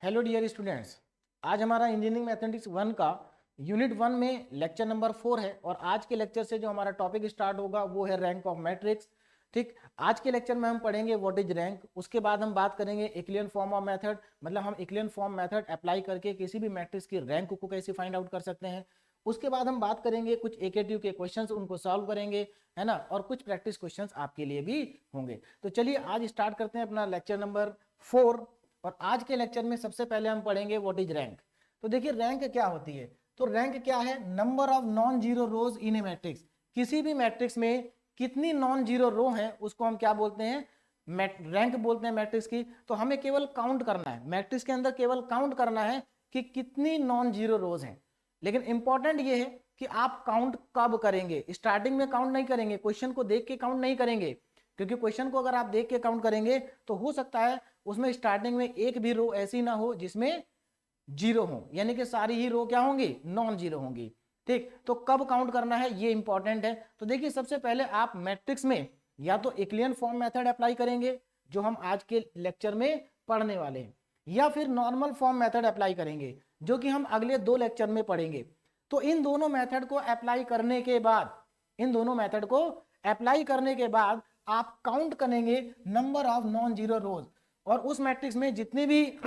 Hello dear students, आज हमारा engineering mathematics 1 का यूनिट 1 में लेक्चर नंबर 4 है और आज के लेक्चर से जो हमारा टॉपिक स्टार्ट होगा वो है रैंक ऑफ मैट्रिक्स। ठीक, आज के लेक्चर में हम पढ़ेंगे व्हाट इज रैंक। उसके बाद हम बात करेंगे इक्लियन फॉर्म ऑफ मेथड, मतलब हम इक्लियन फॉर्म मेथड अप्लाई करके किसी भी मैट्रिक्स की रैंक को कैसे फाइंड आउट कर सकते हैं। उसके बाद हम बात करेंगे कुछ एकेटिव के क्वेश्चंस, उनको सॉल्व करेंगे, है ना, और कुछ प्रैक्टिस क्वेश्चंस आपके लिए भी होंगे। तो चलिए आज स्टार्ट करते हैं अपना लेक्चर नंबर 4। और आज के लेक्चर में सबसे पहले हम पढ़ेंगे व्हाट इज रैंक। तो देखिए रैंक क्या होती है। तो रैंक क्या है? Number of non zero rose in A matrix. किसी भी मैट्रिक्स में कितनी नॉन जीरो रो है उसको हम क्या बोलते हैं? रैंक बोलते हैं मैट्रिक्स की। तो हमें केवल काउंट करना है, मैट्रिक्स के अंदर केवल काउंट करना है कि कितनी नॉन जीरो रोज हैं। लेकिन इंपॉर्टेंट ये है कि आप काउंट कब करेंगे। स्टार्टिंग में काउंट नहीं करेंगे, क्वेश्चन को देख के काउंट नहीं करेंगे, क्योंकि क्वेश्चन को अगर आप देख के काउंट करेंगे तो हो सकता है उसमें स्टार्टिंग में एक भी रो ऐसी ना हो जिसमें जीरो हो, यानी कि सारी ही रो क्या होंगी? नॉन जीरो होंगी। ठीक, तो कब काउंट करना है ये इंपॉर्टेंट है। तो देखिए सबसे पहले आप मैट्रिक्स में या तो इक्लियन फॉर्म मेथड अप्लाई करेंगे जो हम आज के लेक्चर में पढ़ने वाले हैं, या फिर नॉर्मल फॉर्म मेथड अप्लाई करेंगे जो कि हम अगले 2 लेक्चर में पढ़ेंगे। तो इन दोनों मेथड को अप्लाई करने के बाद, इन दोनों मेथड को अप्लाई करने के बाद आप काउंट करेंगे नंबर ऑफ नॉन जीरो रोज, और उस मैट्रिक्स में जितनी भी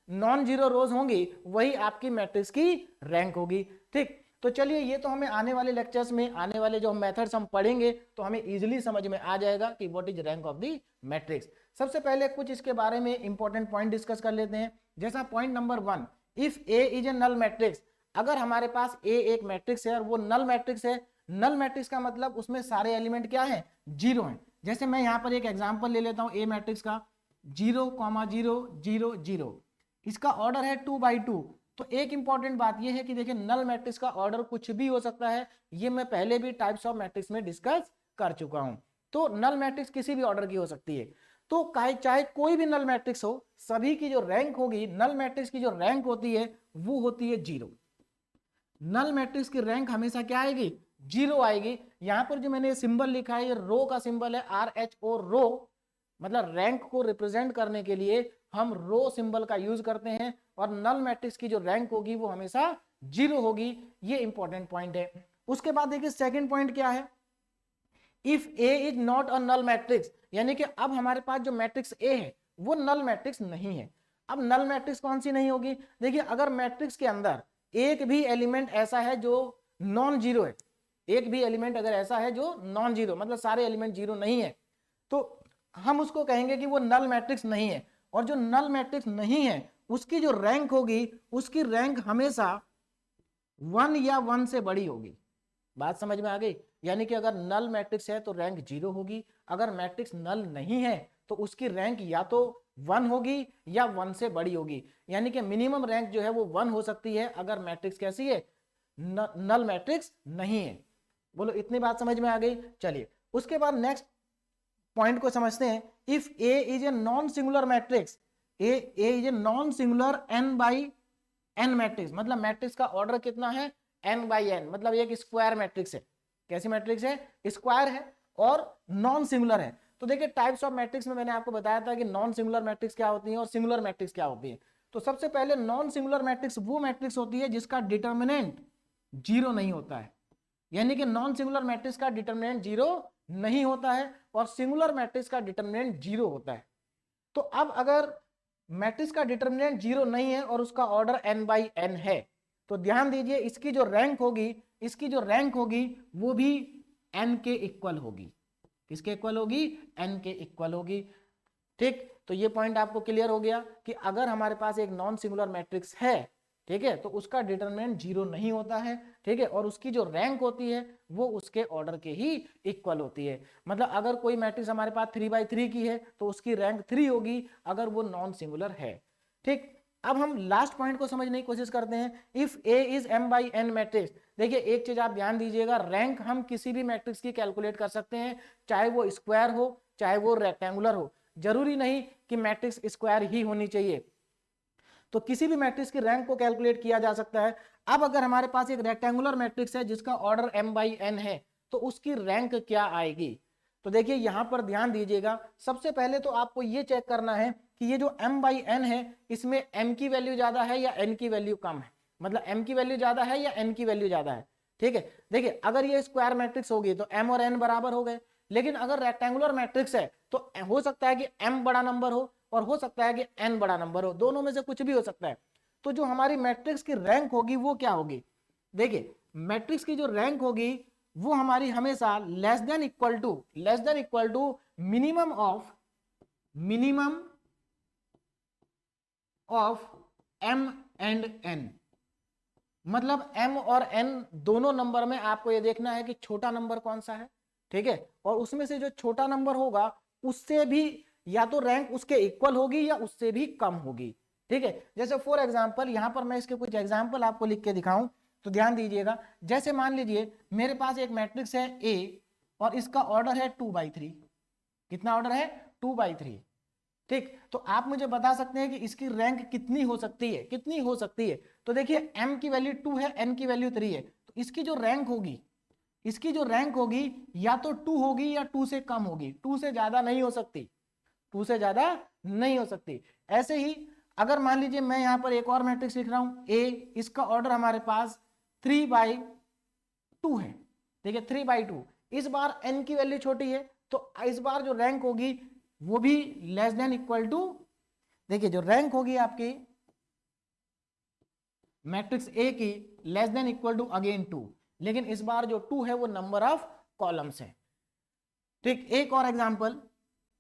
नॉन जीरो रोज होंगी वही आपकी मैट्रिक्स की रैंक होगी। ठीक, तो चलिए ये तो हमें आने वाले लेक्चर्स में, आने वाले जो मेथड्स हम पढ़ेंगे तो हमें इजीली समझ में आ जाएगा कि what is rank of the matrix. सबसे पहले कुछ इसके बारे में इंपॉर्टेंट पॉइंट डिस्कस कर लेते हैं। जैसा point number 1, if A is a null matrix. अगर हमारे पास ए एक मैट्रिक्स है और वो नल मैट्रिक्स है, नल मैट्रिक्स का मतलब उसमें सारे एलिमेंट क्या है? जीरो हैं। जैसे मैं यहां पर एक एग्जांपल ले लेता हूं ए मैट्रिक्स का, 0,0,0,0, इसका ऑर्डर है 2/2। तो एक इंपॉर्टेंट बात यह है कि देखिए नल मैट्रिक्स का ऑर्डर कुछ भी हो सकता है, ये मैं पहले भी टाइप्स ऑफ मैट्रिक्स में डिस्कस कर चुका हूं। तो नल मैट्रिक्स किसी भी ऑर्डर की हो सकती है। तो चाहे कोई भी नल मैट्रिक्स हो, सभी की जो रैंक होगी, नल मैट्रिक्स की जो रैंक होती है वो होती है 0। नल मैट्रिक्स की रैंक हमेशा क्या आएगी? 0 आएगी। यहां पर जो मैंने सिंबल लिखा है ये रो का सिंबल है, RHO, रो, मतलब रैंक को रिप्रेजेंट करने के लिए हम रो सिंबल का यूज करते हैं, और नल मैट्रिक्स की जो रैंक होगी वो हमेशा 0 होगी। ये इंपॉर्टेंट पॉइंट है। उसके बाद देखिए सेकंड पॉइंट क्या है? If A is not a null matrix, यानी कि अब हमारे पास जो मैट्रिक्स ए है वो नल मैट्रिक्स नहीं है। अब नल मैट्रिक्स कौन सी नहीं होगी? देखिए अगर मैट्रिक्स के अंदर एक भी एलिमेंट ऐसा है जो नॉन जीरो है, एक भी एलिमेंट अगर ऐसा है जो नॉन जीरो, मतलब सारे एलिमेंट जीरो नहीं है, तो हम उसको कहेंगे कि वो नल मैट्रिक्स नहीं है। और जो नल मैट्रिक्स नहीं है उसकी जो रैंक होगी, उसकी रैंक हमेशा 1 या 1 से बड़ी होगी। बात समझ में आ गई? यानी कि अगर नल मैट्रिक्स है तो रैंक 0 होगी, अगर मैट्रिक्स नल नहीं है तो उसकी रैंक या तो 1 होगी या 1 से बड़ी होगी। यानी कि मिनिमम रैंक जो है वो 1 हो सकती है अगर मैट्रिक्स कैसी है? नल मैट्रिक्स नहीं है। बोलो इतनी बात समझ में आ गई? चलिए उसके बाद नेक्स्ट पॉइंट को समझते हैं। If A is a non singular matrix, A is a non singular n matrix, मतलब मैट्रिक्स का ऑर्डर कितना है? n/n, मतलब एक स्क्वायर मैट्रिक्स है। कैसी मैट्रिक्स है? स्क्वायर है और नॉन सिंगुलर है। तो देखिए टाइप्स ऑफ मैट्रिक्स में मैंने आपको बताया था कि नॉन सिंगुलर मैट्रिक्स क्या होती है और सिंगुलर मैट्रिक्स क्या होती है। तो सबसे पहले नॉन सिंगुलर मैट्रिक्स वो मैट्रिक्स होती है जिसका डिटर्मिनेंट 0 नहीं होता है। यानी कि नॉन सिंगुलर मैट्रिक्स का डिटर्मिनेंट 0 नहीं होता है और सिंगुलर मैट्रिक्स का डिटर्मिनेंट 0 होता है। तो अब अगर मैट्रिक्स का डिटर्मिनेंट 0 नहीं है और उसका ऑर्डर n/n है, तो ध्यान दीजिए इसकी जो रैंक होगी, इसकी जो रैंक होगी वो भी n के इक्वल होगी। किसके इक्वल होगी? n के इक्वल होगी। ठीक, तो ये पॉइंट आपको क्लियर हो गया कि अगर हमारे पास एक नॉन सिंगुलर मैट्रिक्स है, ठीक है, तो उसका डिटरमिनेंट 0 नहीं होता है। ठीक है, और उसकी जो रैंक होती है वो उसके ऑर्डर के ही इक्वल होती है। मतलब अगर कोई मैट्रिक्स हमारे पास 3/3 की है तो उसकी रैंक 3 होगी अगर वो नॉन सिंगुलर है। ठीक, अब हम लास्ट पॉइंट को समझने की कोशिश करते हैं। If A is m/n matrix, देखिए एक चीज आप ध्यान दीजिएगा, रैंक हम किसी भी मैट्रिक्स की कैलकुलेट कर सकते हैं, चाहे वो स्क्वायर हो चाहे वो रेक्टेंगुलर हो। जरूरी नहीं कि मैट्रिक्स स्क्वायर ही होनी चाहिए, तो किसी भी मैट्रिक्स की रैंक को कैलकुलेट किया जा सकता है। अब अगर हमारे पास एक रेक्टेंगुलर मैट्रिक्स है जिसका ऑर्डर m/n है तो उसकी रैंक क्या आएगी? तो देखिए यहां पर ध्यान दीजिएगा, सबसे पहले तो आपको ये चेक करना है कि ये जो m/n है इसमें m की वैल्यू ज्यादा है या n की वैल्यू कम है, मतलब m की वैल्यू ज्यादा है या n की वैल्यू ज्यादा है। ठीक है, देखिए अगर ये स्क्वायर मैट्रिक्स होगी तो m और n बराबर हो गए, लेकिन अगर रेक्टेंगुलर मैट्रिक्स है तो हो सकता है कि m बड़ा नंबर हो और हो सकता है कि n बड़ा नंबर हो, दोनों में से कुछ भी हो सकता है। तो जो हमारी मैट्रिक्स की रैंक होगी वो क्या होगी, देखिए मैट्रिक्स की जो रैंक होगी वो हमारी हमेशा less than equal to minimum of m and n। मतलब m और n दोनों नंबर में आपको ये देखना है कि छोटा नंबर कौन सा है। ठीक है, और उसमें से जो छोटा नंबर होगा उससे भी या तो रैंक उसके इक्वल होगी या उससे भी कम होगी। ठीक है, जैसे फॉर एग्जांपल यहां पर मैं इसके कुछ एग्जांपल आपको लिख के दिखाऊं तो ध्यान दीजिएगा। जैसे मान लीजिए मेरे पास एक मैट्रिक्स है A और इसका ऑर्डर है 2/3। कितना ऑर्डर है, 2/3। ठीक, तो आप मुझे बता सकते हैं कि इसकी रैंक कितनी हो सकती है, कितनी हो सकती है। तो देखिए m की वैल्यू 2 है, n की वैल्यू 3 है, तो इसकी जो रैंक होगी, इसकी जो रैंक होगी या तो 2 होगी या 2 से कम होगी, 2 से ज्यादा नहीं हो सकती, 2 से ज्यादा नहीं हो सकती। ऐसे ही अगर मान लीजिए मैं यहां पर एक और मैट्रिक्स लिख रहा हूं A, इसका ऑर्डर हमारे पास 3/2 है। ठीक है, 3/2। इस बार n की वैल्यू छोटी है तो इस बार जो रैंक होगी वो भी लेस देन इक्वल टू, देखिए जो रैंक होगी आपकी मैट्रिक्स A की less than equal to again 2, लेकिन इस बार जो 2 है वो नंबर ऑफ कॉलम्स है। ठीक, एक और एग्जांपल,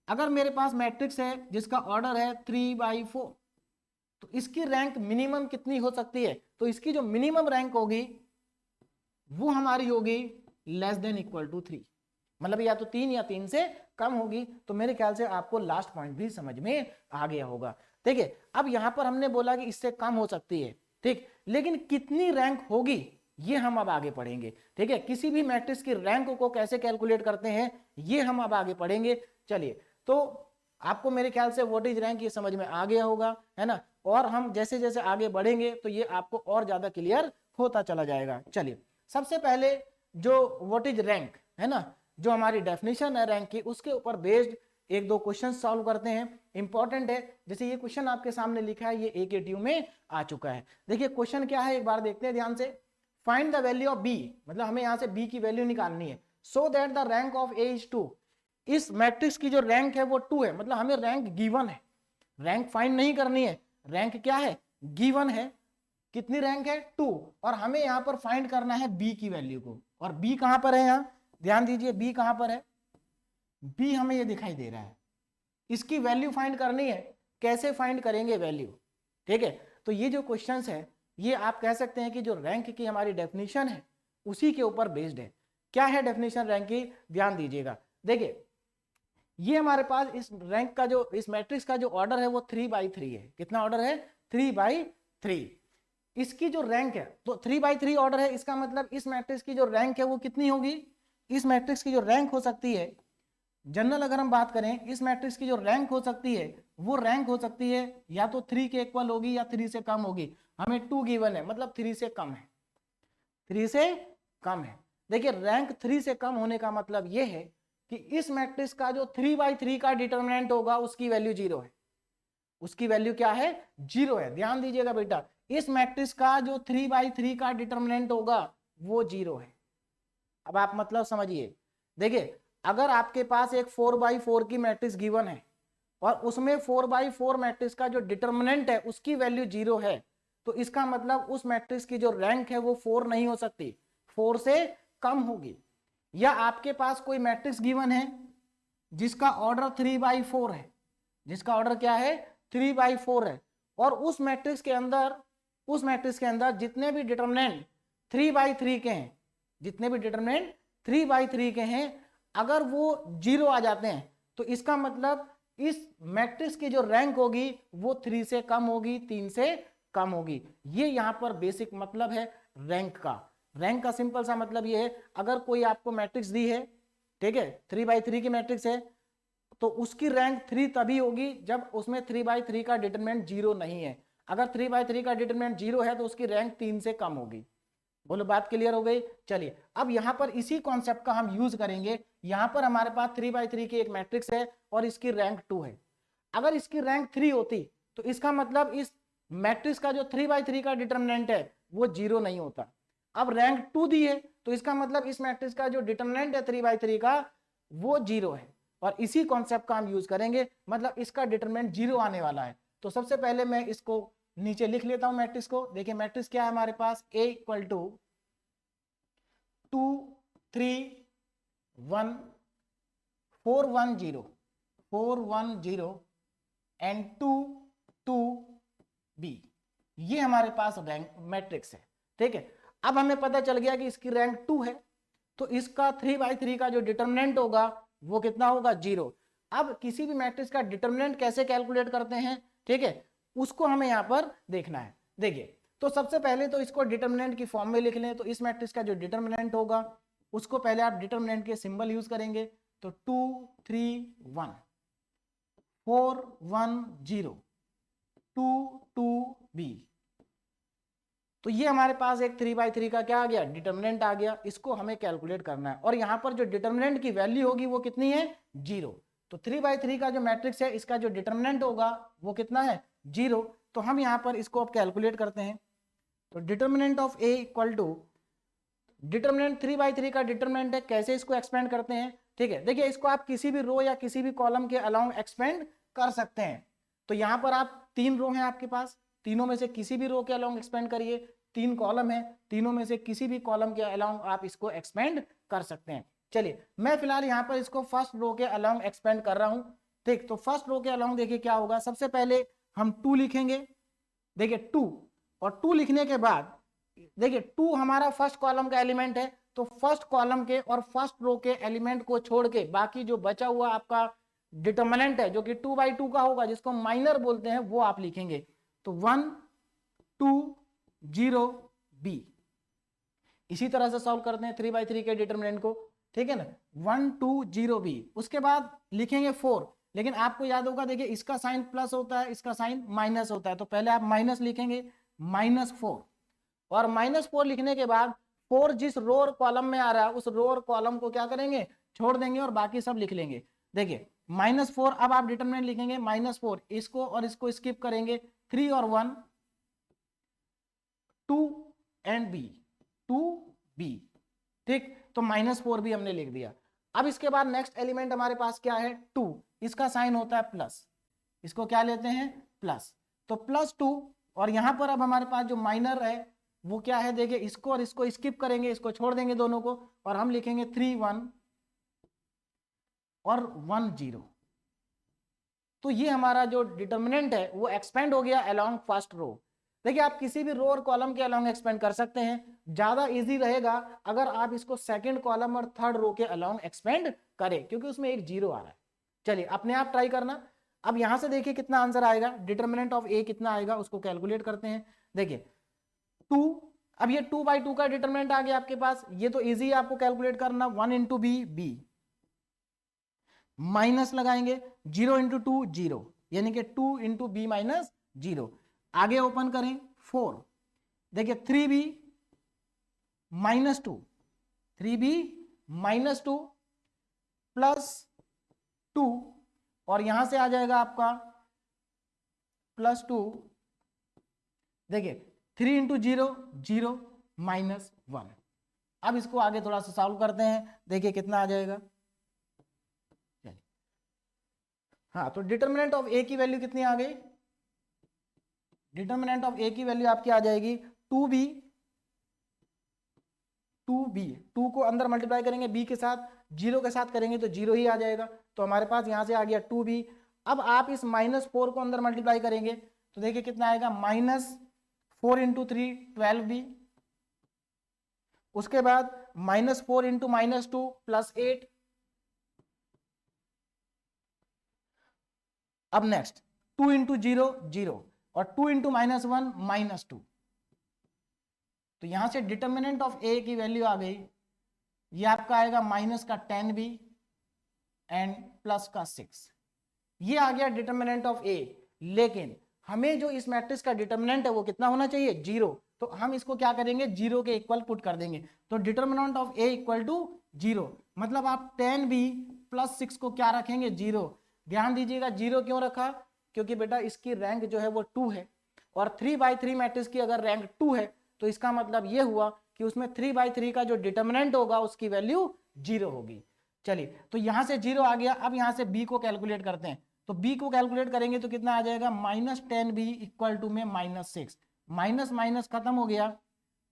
अगर मेरे पास मैट्रिक्स है जिसका ऑर्डर है 3/4 तो इसकी रैंक मिनिमम कितनी हो सकती है, तो इसकी जो मिनिमम रैंक होगी वो हमारी होगी लेस देन इक्वल टू 3, मतलब या तो 3 या 3 से कम होगी। तो मेरे ख्याल से आपको लास्ट पॉइंट भी समझ में आ गया होगा। देखिए अब यहां पर हमने बोला कि इससे कम हो सकती है, ठीक, लेकिन कितनी रैंक होगी ये हम अब आगे पढ़ेंगे। ठीक है, किसी भी मैट्रिक्स की रैंक को कैसे कैलकुलेट करते हैं ये हम अब आगे पढ़ेंगे। चलिए, तो आपको मेरे ख्याल से व्हाट इज रैंक ये समझ में आ गया होगा, है ना, और हम जैसे जैसे आगे बढ़ेंगे तो ये आपको और ज्यादा क्लियर होता चला जाएगा। चलिए, सबसे पहले जो व्हाट इज रैंक है ना, जो हमारी डेफिनेशन है रैंक की, उसके ऊपर बेस्ड एक दो क्वेश्चन सॉल्व करते हैं, इंपॉर्टेंट है। जैसे ये क्वेश्चन आपके सामने लिखा है, ये AKTU में आ चुका है। देखिए क्वेश्चन क्या है एक बार देखते हैं ध्यान से। Find the value of B, मतलब हमें यहां से B की वैल्यू निकालनी है, so that the rank of A is 2। इस मैट्रिक्स की जो रैंक है वो 2 है, मतलब हमें रैंक गिवन है, रैंक फाइंड नहीं करनी है, रैंक क्या है, गिवन है। कितनी रैंक है, 2, और हमें यहां पर फाइंड करना है B की वैल्यू को। और B कहां पर है, यहां ध्यान दीजिए B कहां पर है, B हमें ये दिखाई दे रहा है, इसकी वैल्यू फाइंड करनी है। कैसे फाइंड करेंगे वैल्यू, ठीक है। तो ये जो क्वेश्चंस है ये आप कह सकते हैं कि जो रैंक की हमारी डेफिनेशन है उसी के ऊपर बेस्ड है। क्या है डेफिनेशन रैंक की, ध्यान दीजिएगा। देखिए ये हमारे पास इस रैंक का जो इस मैट्रिक्स का जो ऑर्डर है वो 3/3 है। कितना ऑर्डर है, 3/3। इसकी जो रैंक है तो 3/3 ऑर्डर है, इसका मतलब इस मैट्रिक्स की जो रैंक है वो कितनी होगी, इस मैट्रिक्स की जो रैंक हो सकती है जनरल, अगर हम बात करें इस मैट्रिक्स की जो रैंक हो सकती है वो रैंक हो सकती है या तो 3 के इक्वल होगी या 3 से कम होगी। हमें 2 गिवन है, मतलब 3 से कम है, 3 से कम है। देखिए रैंक 3 से कम होने का मतलब ये है कि इस मैट्रिक्स का जो 3/3 का डिटरमिनेंट होगा उसकी वैल्यू 0 है, उसकी वैल्यू क्या है, 0 है। ध्यान दीजिएगा बेटा, इस मैट्रिक्स का जो 3/3 का डिटरमिनेंट होगा वो 0 है। अब आप मतलब समझिए, देखिए अगर आपके पास एक 4/4 की मैट्रिक्स गिवन है और उसमें 4/4 मैट्रिक्स का जो डिटरमिनेंट है उसकी वैल्यू 0 है, तो इसका मतलब उस मैट्रिक्स की जो रैंक है वो 4 नहीं हो सकती, 4 से कम होगी। या आपके पास कोई मैट्रिक्स गिवन है जिसका ऑर्डर 3/4 है, जिसका ऑर्डर क्या है, 3/4 है, और उस मैट्रिक्स के अंदर जितने भी डिटरमिनेंट 3/3 के हैं, जितने भी डिटरमिनेंट 3/3 के हैं, अगर वो 0 आ जाते हैं तो इसका मतलब इस मैट्रिक्स की जो रैंक होगी वो 3 से कम होगी, 3 से कम होगी। ये यहां पर बेसिक मतलब है रैंक का। रैंक का सिंपल सा मतलब ये है, अगर कोई आपको मैट्रिक्स दी है, ठीक है, 3/3 की मैट्रिक्स है, तो उसकी रैंक 3 तभी होगी जब उसमें 3/3 का डिटरमिनेंट 0 नहीं है। अगर 3/3 का डिटरमिनेंट 0 है तो उसकी रैंक 3 से कम होगी। बोलो बात क्लियर हो गई। चलिए अब यहाँ पर इसी कॉन्सेप्ट का हम यूज करेंगे। यहाँ पर हमारे पास 3x3 की एक मैट्रिक्स है और इसकी रैंक 2 है। अगर इसकी रैंक 3 होती तो इसका मतलब इस मैट्रिक्स का जो 3x3 का डिटरमिनेंट है वो 0 नहीं होता। अब रैंक 2 दी है तो इसका मतलब इस मैट्रिक्स का जो डिटरमिनेंट है 3x3 का वो 0 है। और इसी कॉन्सेप्ट का हम यूज करेंगे, मतलब इसका डिटरमिनेंट 0 आने वाला है। तो सबसे पहले मैं इसको नीचे लिख लेता हूं मैट्रिक्स को। देखिए मैट्रिक्स क्या है हमारे पास, A equal to 2 3 1 4 1 0 4 1 0 and 2 2 B। ये हमारे पास रैंक मैट्रिक्स है। ठीक है, अब हमें पता चल गया कि इसकी रैंक 2 है तो इसका 3x3 का जो डिटरमिनेंट होगा वो कितना होगा, 0। अब किसी भी मैट्रिक्स का डिटरमिनेंट कैसे कैलकुलेट करते हैं, ठीक है, उसको हमें यहां पर देखना है। देखिए तो सबसे पहले तो इसको डिटरमिनेंट की फॉर्म में लिख लें। तो इस मैट्रिक्स का जो डिटरमिनेंट होगा उसको पहले आप डिटरमिनेंट के सिंबल यूज करेंगे। तो 2 3 1 4 1 0 2 2 B। तो ये हमारे पास एक 3x3 का क्या आ गया, डिटरमिनेंट आ गया। इसको हमें कैलकुलेट करना है और यहां पर जो डिटरमिनेंट की वैल्यू होगी वो कितनी है, 0। तो 3x3 का जो मैट्रिक्स है इसका जो डिटरमिनेंट होगा वो कितना है, 0। तो हम यहां पर इसको अब कैलकुलेट करते हैं। तो determinant of A equal to determinant 3x3 का डिटरमिनेंट है, कैसे इसको एक्सपेंड करते हैं। ठीक है, देखिए इसको आप किसी भी रो या किसी भी कॉलम के अलाउंग एक्सपेंड कर सकते हैं। तो यहां पर आप 3 रो हैं आपके पास, तीनों में से किसी भी रो के अलाउंग एक्सपेंड करिए। 3 कॉलम है, तीनों में से किसी भी कॉलम के अलाउंग आप इसको एक्सपेंड कर सकते हैं। चलिए मैं फिलहाल यहां पर इसको फर्स्ट रो के अलाउंग एक्सपेंड कर रहा हूं। ठीक, तो फर्स्ट रो के अलाउंग देखिए क्या होगा, सबसे पहले हम 2 लिखेंगे। देखिए 2 और 2 लिखने के बाद देखिए 2 हमारा फर्स्ट कॉलम का एलिमेंट है, तो फर्स्ट कॉलम के और फर्स्ट रो के एलिमेंट को छोड़ के बाकी जो बचा हुआ आपका डिटरमिनेंट है जो कि 2/2 का होगा, जिसको माइनर बोलते हैं, वो आप लिखेंगे। तो 1 2 0 B। इसी तरह से सॉल्व करते हैं 3/3 के डिटरमिनेंट को। ठीक है ना, 1 2 0 B। उसके बाद लिखेंगे 4, लेकिन आपको याद होगा देखिए इसका साइन प्लस होता है, इसका साइन माइनस होता है। तो पहले आप माइनस लिखेंगे, -4। और -4 लिखने के बाद 4 जिस रो और कॉलम में आ रहा है उस रो और कॉलम को क्या करेंगे, छोड़ देंगे और बाकी सब लिख लेंगे। देखिए -4, अब आप डिटरमिनेंट लिखेंगे -4, इसको और इसको स्किप करेंगे, 3 और 1 2 एंड B 2B। ठीक, तो -4 भी हमने लिख दिया। अब इसके बाद नेक्स्ट एलिमेंट हमारे पास क्या है, 2। इसका साइन होता है प्लस, इसको क्या लेते हैं, प्लस। तो +2 और यहां पर अब हमारे पास जो माइनर है वो क्या है, देखिए इसको और इसको स्किप करेंगे, इसको छोड़ देंगे दोनों को, और हम लिखेंगे 3 1 और 1 0। तो ये हमारा जो डिटरमिनेंट है वो एक्सपेंड हो गया अलोंग फर्स्ट रो। देखिए आप किसी भी रो और कॉलम के अलोंग एक्सपेंड कर सकते हैं, ज्यादा इजी रहेगा अगर आप इसको सेकंड कॉलम और थर्ड रो के अलोंग एक्सपेंड करें, क्योंकि उसमें एक 0 आ रहा है। चलिए अपने आप ट्राई करना। अब यहां से देखिए कितना आंसर आएगा, डिटरमिनेंट ऑफ A कितना आएगा उसको कैलकुलेट करते हैं। देखिए 2, अब ये 2/2 का डिटरमिनेंट आ गया आपके पास, ये तो इजी है आपको कैलकुलेट करना। 1 इंटू B माइनस लगाएंगे, 0 इंटू 2 0, यानी कि 2 इंटू B -0। आगे ओपन करें 4, देखिए 3B -2 3B -2 +2, और यहां से आ जाएगा आपका +2। देखिए 3 इंटू 0 0 -1। अब इसको आगे थोड़ा सा सॉल्व करते हैं, देखिए कितना आ जाएगा। हाँ, तो डिटरमिनेंट ऑफ A की वैल्यू कितनी आ गई, डिटरमिनेंट ऑफ A की वैल्यू आपकी आ जाएगी 2B 2 को अंदर मल्टीप्लाई करेंगे B के साथ, 0 के साथ करेंगे तो 0 ही आ जाएगा। तो हमारे पास यहां से आ गया 2B। अब आप इस -4 को अंदर मल्टीप्लाई करेंगे तो देखिए कितना आएगा, -4 इंटू 3 12B। उसके बाद -4 इंटू -2 +8। अब नेक्स्ट 2 इंटू 0 0 और 2 इंटू -1 -2। तो यहां से डिटरमिनेंट ऑफ A की वैल्यू आ गई, ये आपका आएगा -10B एंड +6। ये आ गया डिटरमिनेंट ऑफ A। लेकिन हमें जो इस मैट्रिक्स का डिटरमिनेंट है वो कितना होना चाहिए, 0। तो हम इसको क्या करेंगे, 0 के इक्वल पुट कर देंगे। तो determinant of A equal to 0, मतलब आप 10b प्लस 6 को क्या रखेंगे, 0। ध्यान दीजिएगा 0 क्यों रखा, क्योंकि बेटा इसकी रैंक जो है वो 2 है, और 3/3 मैट्रिक्स की अगर रैंक 2 है तो इसका मतलब ये हुआ कि उसमें 3/3 का जो डिटर्मिनेंट होगा उसकी वैल्यू 0 होगी। चलिए, तो यहां से 0 आ गया। अब यहां से b को कैलकुलेट करते हैं। तो b को कैलकुलेट करेंगे तो कितना आ जाएगा, -10b इक्वल टू में -6, माइनस माइनस खत्म हो गया,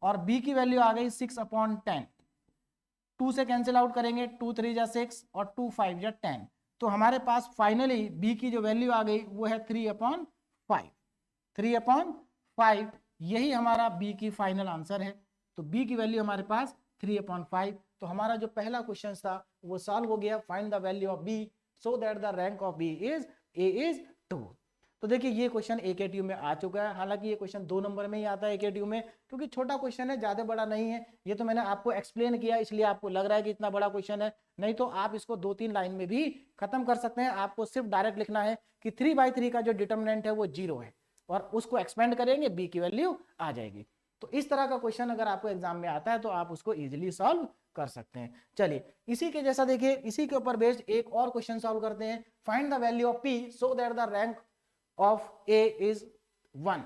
और b की वैल्यू आ गई 6/10। 2 से कैंसिल आउट करेंगे, 2 3 जा 6 और 2 5 जा 10। तो हमारे पास फाइनली b की जो वैल्यू आ गई वो है 3/5। 3/5 यही हमारा b की फाइनल आंसर है। तो b की वैल्यू हमारे पास 3/5। तो हमारा जो पहला क्वेश्चन था वो सॉल्व हो गया। Find the value of b so that the rank of b is a is 2। तो देखिए ये क्वेश्चन AKTU में आ चुका है। हालांकि ये क्वेश्चन 2 नंबर में ही आता है AKTU में, क्योंकि छोटा क्वेश्चन है, ज्यादा बड़ा नहीं है। ये तो मैंने आपको एक्सप्लेन किया, इसलिए आपको लग रहा है कि इतना बड़ा क्वेश्चन है, नहीं तो आप इसको 2-3 लाइन में भी खत्म कर सकते हैं। आपको सिर्फ डायरेक्ट लिखना है कि 3/3 का जो डिटर्मिनेंट है वो 0 है, और उसको एक्सपेंड करेंगे, b की वैल्यू आ जाएगी। तो इस तरह का क्वेश्चन अगर आपको एग्जाम में आता है तो आप उसको इजीली सॉल्व कर सकते हैं। चलिए, इसी के जैसा देखिए, इसी के ऊपर बेस्ड एक और क्वेश्चन सॉल्व करते हैं। Find the value of p so that the rank of a is 1।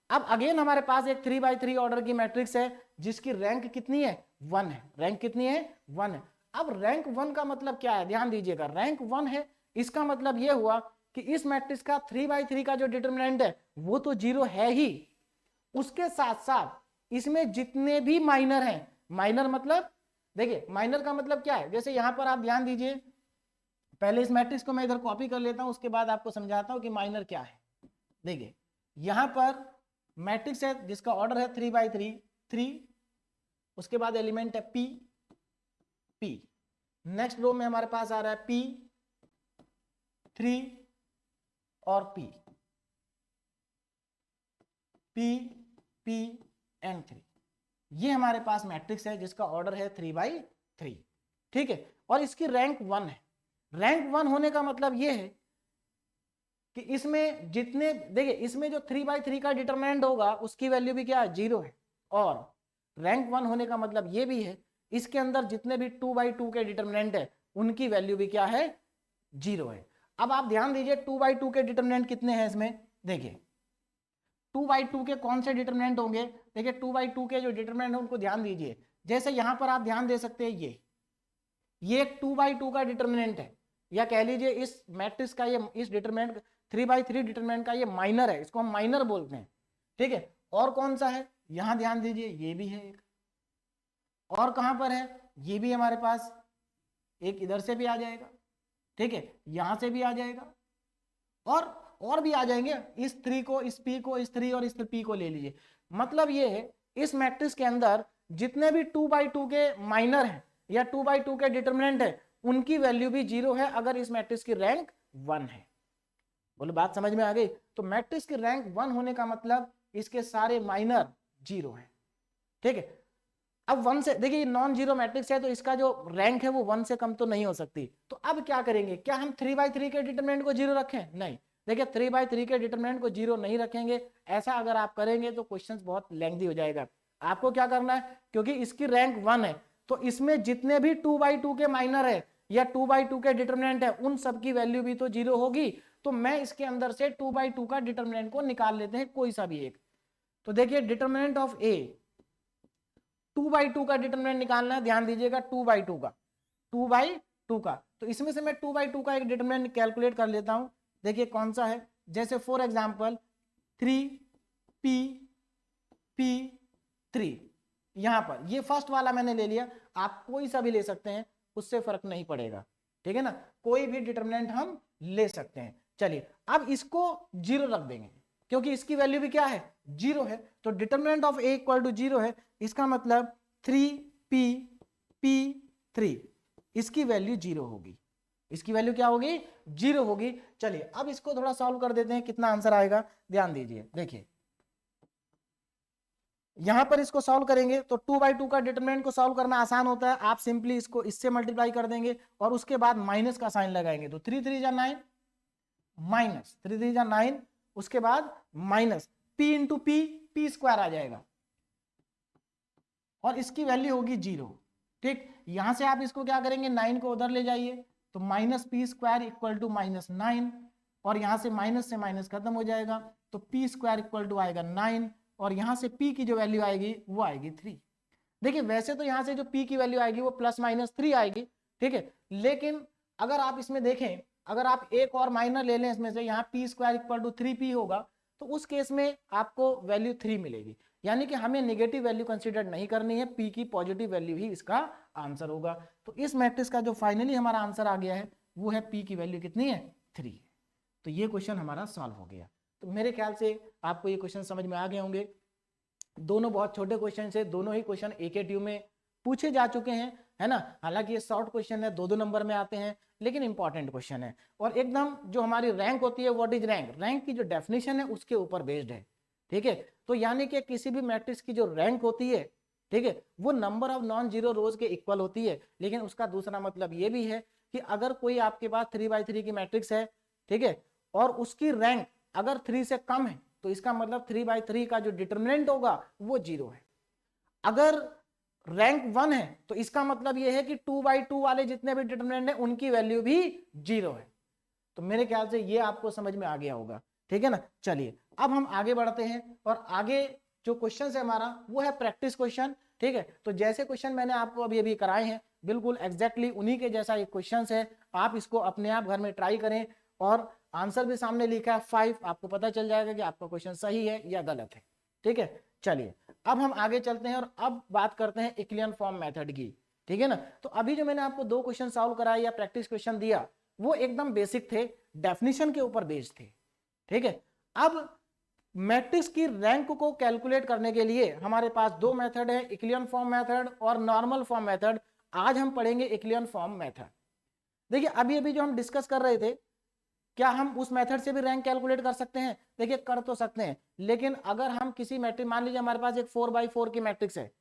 अब अगेन हमारे पास एक 3/3 ऑर्डर की मैट्रिक्स है जिसकी रैंक कितनी है, 1 है। रैंक कितनी है, 1 है। अब रैंक 1 का मतलब क्या है, ध्यान दीजिएगा, रैंक 1 है, इसका मतलब यह हुआ कि इस मैट्रिक्स का 3/3 का जो डिटरमिनेंट है वो तो 0 है ही, उसके साथ साथ इसमें जितने भी माइनर हैं, माइनर मतलब देखिए, माइनर का मतलब क्या है, जैसे यहां पर आप ध्यान दीजिए, पहले इस मैट्रिक्स को मैं इधर कॉपी कर लेता हूं, उसके बाद आपको समझाता हूं कि माइनर क्या है। देखिए यहां पर मैट्रिक्स है जिसका ऑर्डर है 3/3, 3, उसके बाद एलिमेंट है p, p, नेक्स्ट रो में हमारे पास आ रहा है p, 3 और p, p, p एंड 3। ये हमारे पास मैट्रिक्स है जिसका ऑर्डर है 3/3, ठीक है, और इसकी रैंक 1 है। रैंक 1 होने का मतलब ये है कि इसमें जितने, देखिए इसमें जो 3/3 का डिटरमिनेंट होगा उसकी वैल्यू भी क्या है, 0 है, और रैंक 1 होने का मतलब ये भी है इसके अंदर जितने भी 2/2 के डिटरमिनेंट है उनकी वैल्यू भी क्या है, 0 है। अब आप ध्यान दीजिए 2/2 के डिटरमिनेंट कितने हैं इसमें, देखिए 2/2 के कौन से डिटरमिनेंट होंगे, देखिए 2/2 के जो डिटरमिनेंट है उनको ध्यान दीजिए। जैसे यहां पर आप ध्यान दे सकते हैं, ये एक 2/2 का डिटरमिनेंट है, या कह लीजिए इस मैट्रिक्स का ये, इस डिटरमिनेंट 3/3 डिटरमिनेंट का ये माइनर है, इसको हम माइनर बोलते हैं, ठीक है। और कौन सा है, यहां ध्यान दीजिए, ये भी है एक, और कहां पर है, ये भी हमारे पास एक इधर से भी आ जाएगा, ठीक है, यहां से भी आ जाएगा, और भी आ जाएंगे। इस 3 को, इस p को, इस 3 और इस p को ले लीजिए। मतलब ये है इस मैट्रिक्स के अंदर जितने भी 2/2 के माइनर हैं या 2/2 के डिटरमिनेंट है उनकी वैल्यू भी 0 है अगर इस मैट्रिक्स की रैंक 1 है। बोलो बात समझ में आ गई। तो मैट्रिक्स की रैंक 1 होने का मतलब इसके सारे माइनर 0 है, ठीक है। अब 1 से, देखिए नॉन जीरो मैट्रिक्स है तो इसका जो रैंक है वो 1 से कम तो नहीं हो सकती। तो अब क्या करेंगे, क्या हम 3/3 के डिटरमिनेंट को 0 रखें, नहीं, देखिए 3/3 के डिटरमिनेंट को 0 नहीं रखेंगे। ऐसा अगर आप करेंगे तो क्वेश्चन बहुत लेंथी हो जाएगा। आपको क्या करना है, क्योंकि इसकी रैंक 1 है तो इसमें जितने भी 2/2 के माइनर है या 2/2 के डिटरमिनेंट है उन सब की वैल्यू भी तो 0 होगी। तो मैं इसके अंदर से 2/2 का डिटरमिनेंट को निकाल लेते हैं, कोई सा भी एक। तो देखिए डिटरमिनेंट ऑफ ए, 2/2 का डिटरमिनेंट निकालना है, ध्यान दीजिएगा 2/2 का, 2/2 का। तो इसमें से मैं 2/2 का एक डिटरमिनेंट कैलकुलेट कर लेता हूं। देखिए कौन सा है, जैसे फॉर एग्जांपल 3p3, यहां पर ये फर्स्ट वाला मैंने ले लिया, आप कोई सा भी ले सकते हैं, उससे फर्क नहीं पड़ेगा, ठीक है ना, कोई भी डिटरमिनेंट हम ले सकते हैं। चलिए अब इसको 0 रख देंगे क्योंकि इसकी वैल्यू भी क्या है, 0 है। तो determinant of A equal to 0 है, इसका मतलब 3p3 इसकी वैल्यू 0 होगी, इसकी वैल्यू क्या होगी, 0 होगी। चलिए अब इसको थोड़ा सॉल्व कर देते हैं, कितना आंसर आएगा ध्यान दीजिए। देखिए यहां पर इसको सॉल्व करेंगे तो 2/2 का डिटरमिनेंट को सॉल्व करना आसान होता है, आप सिंपली इसको इससे मल्टीप्लाई कर देंगे और उसके बाद माइनस का साइन लगाएंगे। तो 3 3 जा 9, माइनस 3 3 जा 9, उसके बाद minus p into p, p square आ जाएगा, और इसकी वैल्यू होगी 0। ठीक, यहां से आप इसको क्या करेंगे, 9 को उधर ले जाइए, तो minus P square equal to -9, और यहां से माइनस खत्म हो जाएगा, तो पी स्क्वायर इक्वल टू आएगा 9, और यहां से p की जो वैल्यू आएगी वो आएगी 3। देखिए वैसे तो यहां से जो p की वैल्यू आएगी वो +-3 आएगी, ठीक है, लेकिन अगर आप इसमें देखें, अगर आप एक और माइनर ले लें इसमें से, यहाँ p square equal to 3p होगा, तो उस केस में आपको वैल्यू 3 मिलेगी, यानी कि हमें नेगेटिव वैल्यू कंसीडर नहीं करनी है, p की पॉजिटिव वैल्यू ही इसका आंसर होगा। तो इस मैट्रिक्स का जो फाइनली हमारा आंसर आ गया है वो है p की वैल्यू कितनी है, 3। तो ये क्वेश्चन हमारा सॉल्व हो गया। तो मेरे ख्याल से आपको ये क्वेश्चन समझ में आ गए होंगे। दोनों बहुत छोटे क्वेश्चन है, दोनों ही क्वेश्चन AKTU में पूछे जा चुके हैं, है ना। हालांकि ये शॉर्ट क्वेश्चन है, 2-2 नंबर में आते हैं, लेकिन इंपॉर्टेंट क्वेश्चन है। और एकदम जो हमारी रैंक होती है, व्हाट इज रैंक, रैंक की जो डेफिनेशन है उसके ऊपर बेस्ड है, ठीक है। तो यानी कि किसी भी मैट्रिक्स की जो रैंक होती है, ठीक है, वो नंबर ऑफ नॉन जीरो रोज के इक्वल होती है। लेकिन उसका दूसरा मतलब ये भी है कि अगर कोई आपके पास 3x3 की मैट्रिक्स है, ठीक है, और उसकी रैंक अगर 3 से कम है, तो इसका मतलब 3x3 का जो डिटरमिनेंट होगा वो 0 है। अगर रैंक 1 है तो इसका मतलब यह है कि 2x2 वाले जितने भी डिटरमिनेंट है उनकी वैल्यू भी 0 है। तो मेरे ख्याल से ये आपको समझ में आ गया होगा, ठीक है ना। चलिए अब हम आगे बढ़ते हैं, और आगे जो क्वेश्चन है हमारा वो है प्रैक्टिस क्वेश्चन, ठीक है। तो जैसे क्वेश्चन मैंने आपको अभी अभी कराए हैं, बिल्कुल एग्जैक्टली उन्हीं के जैसा एक क्वेश्चन है। आप इसको अपने आप घर में ट्राई करें, और आंसर भी सामने लिखा है 5, आपको पता चल जाएगा कि आपका क्वेश्चन सही है या गलत है, ठीक है। चलिए अब हम आगे चलते हैं और अब बात करते हैं इक्लियन फॉर्म मेथड की, ठीक है ना। तो अभी जो मैंने आपको 2 क्वेश्चन सॉल्व कराया या प्रैक्टिस क्वेश्चन दिया, वो एकदम बेसिक थे, डेफिनेशन के ऊपर बेस्ड थे, ठीक है। अब मैट्रिक्स की रैंक को कैलकुलेट करने के लिए हमारे पास 2 मेथड है, इक्लियन फॉर्म मेथड और नॉर्मल फॉर्म मेथड। आज हम पढ़ेंगे इक्लियन फॉर्म मेथड। देखिए अभी अभी जो हम डिस्कस कर रहे थे, क्या हम उस मेथड से भी रैंक कैलकुलेट कर सकते हैं? देखिए कर तो सकते हैं, लेकिन अगर हम किसी मैट्रिक्स, मान लीजिए हमारे पास एक 4x4 की मैट्रिक्स है,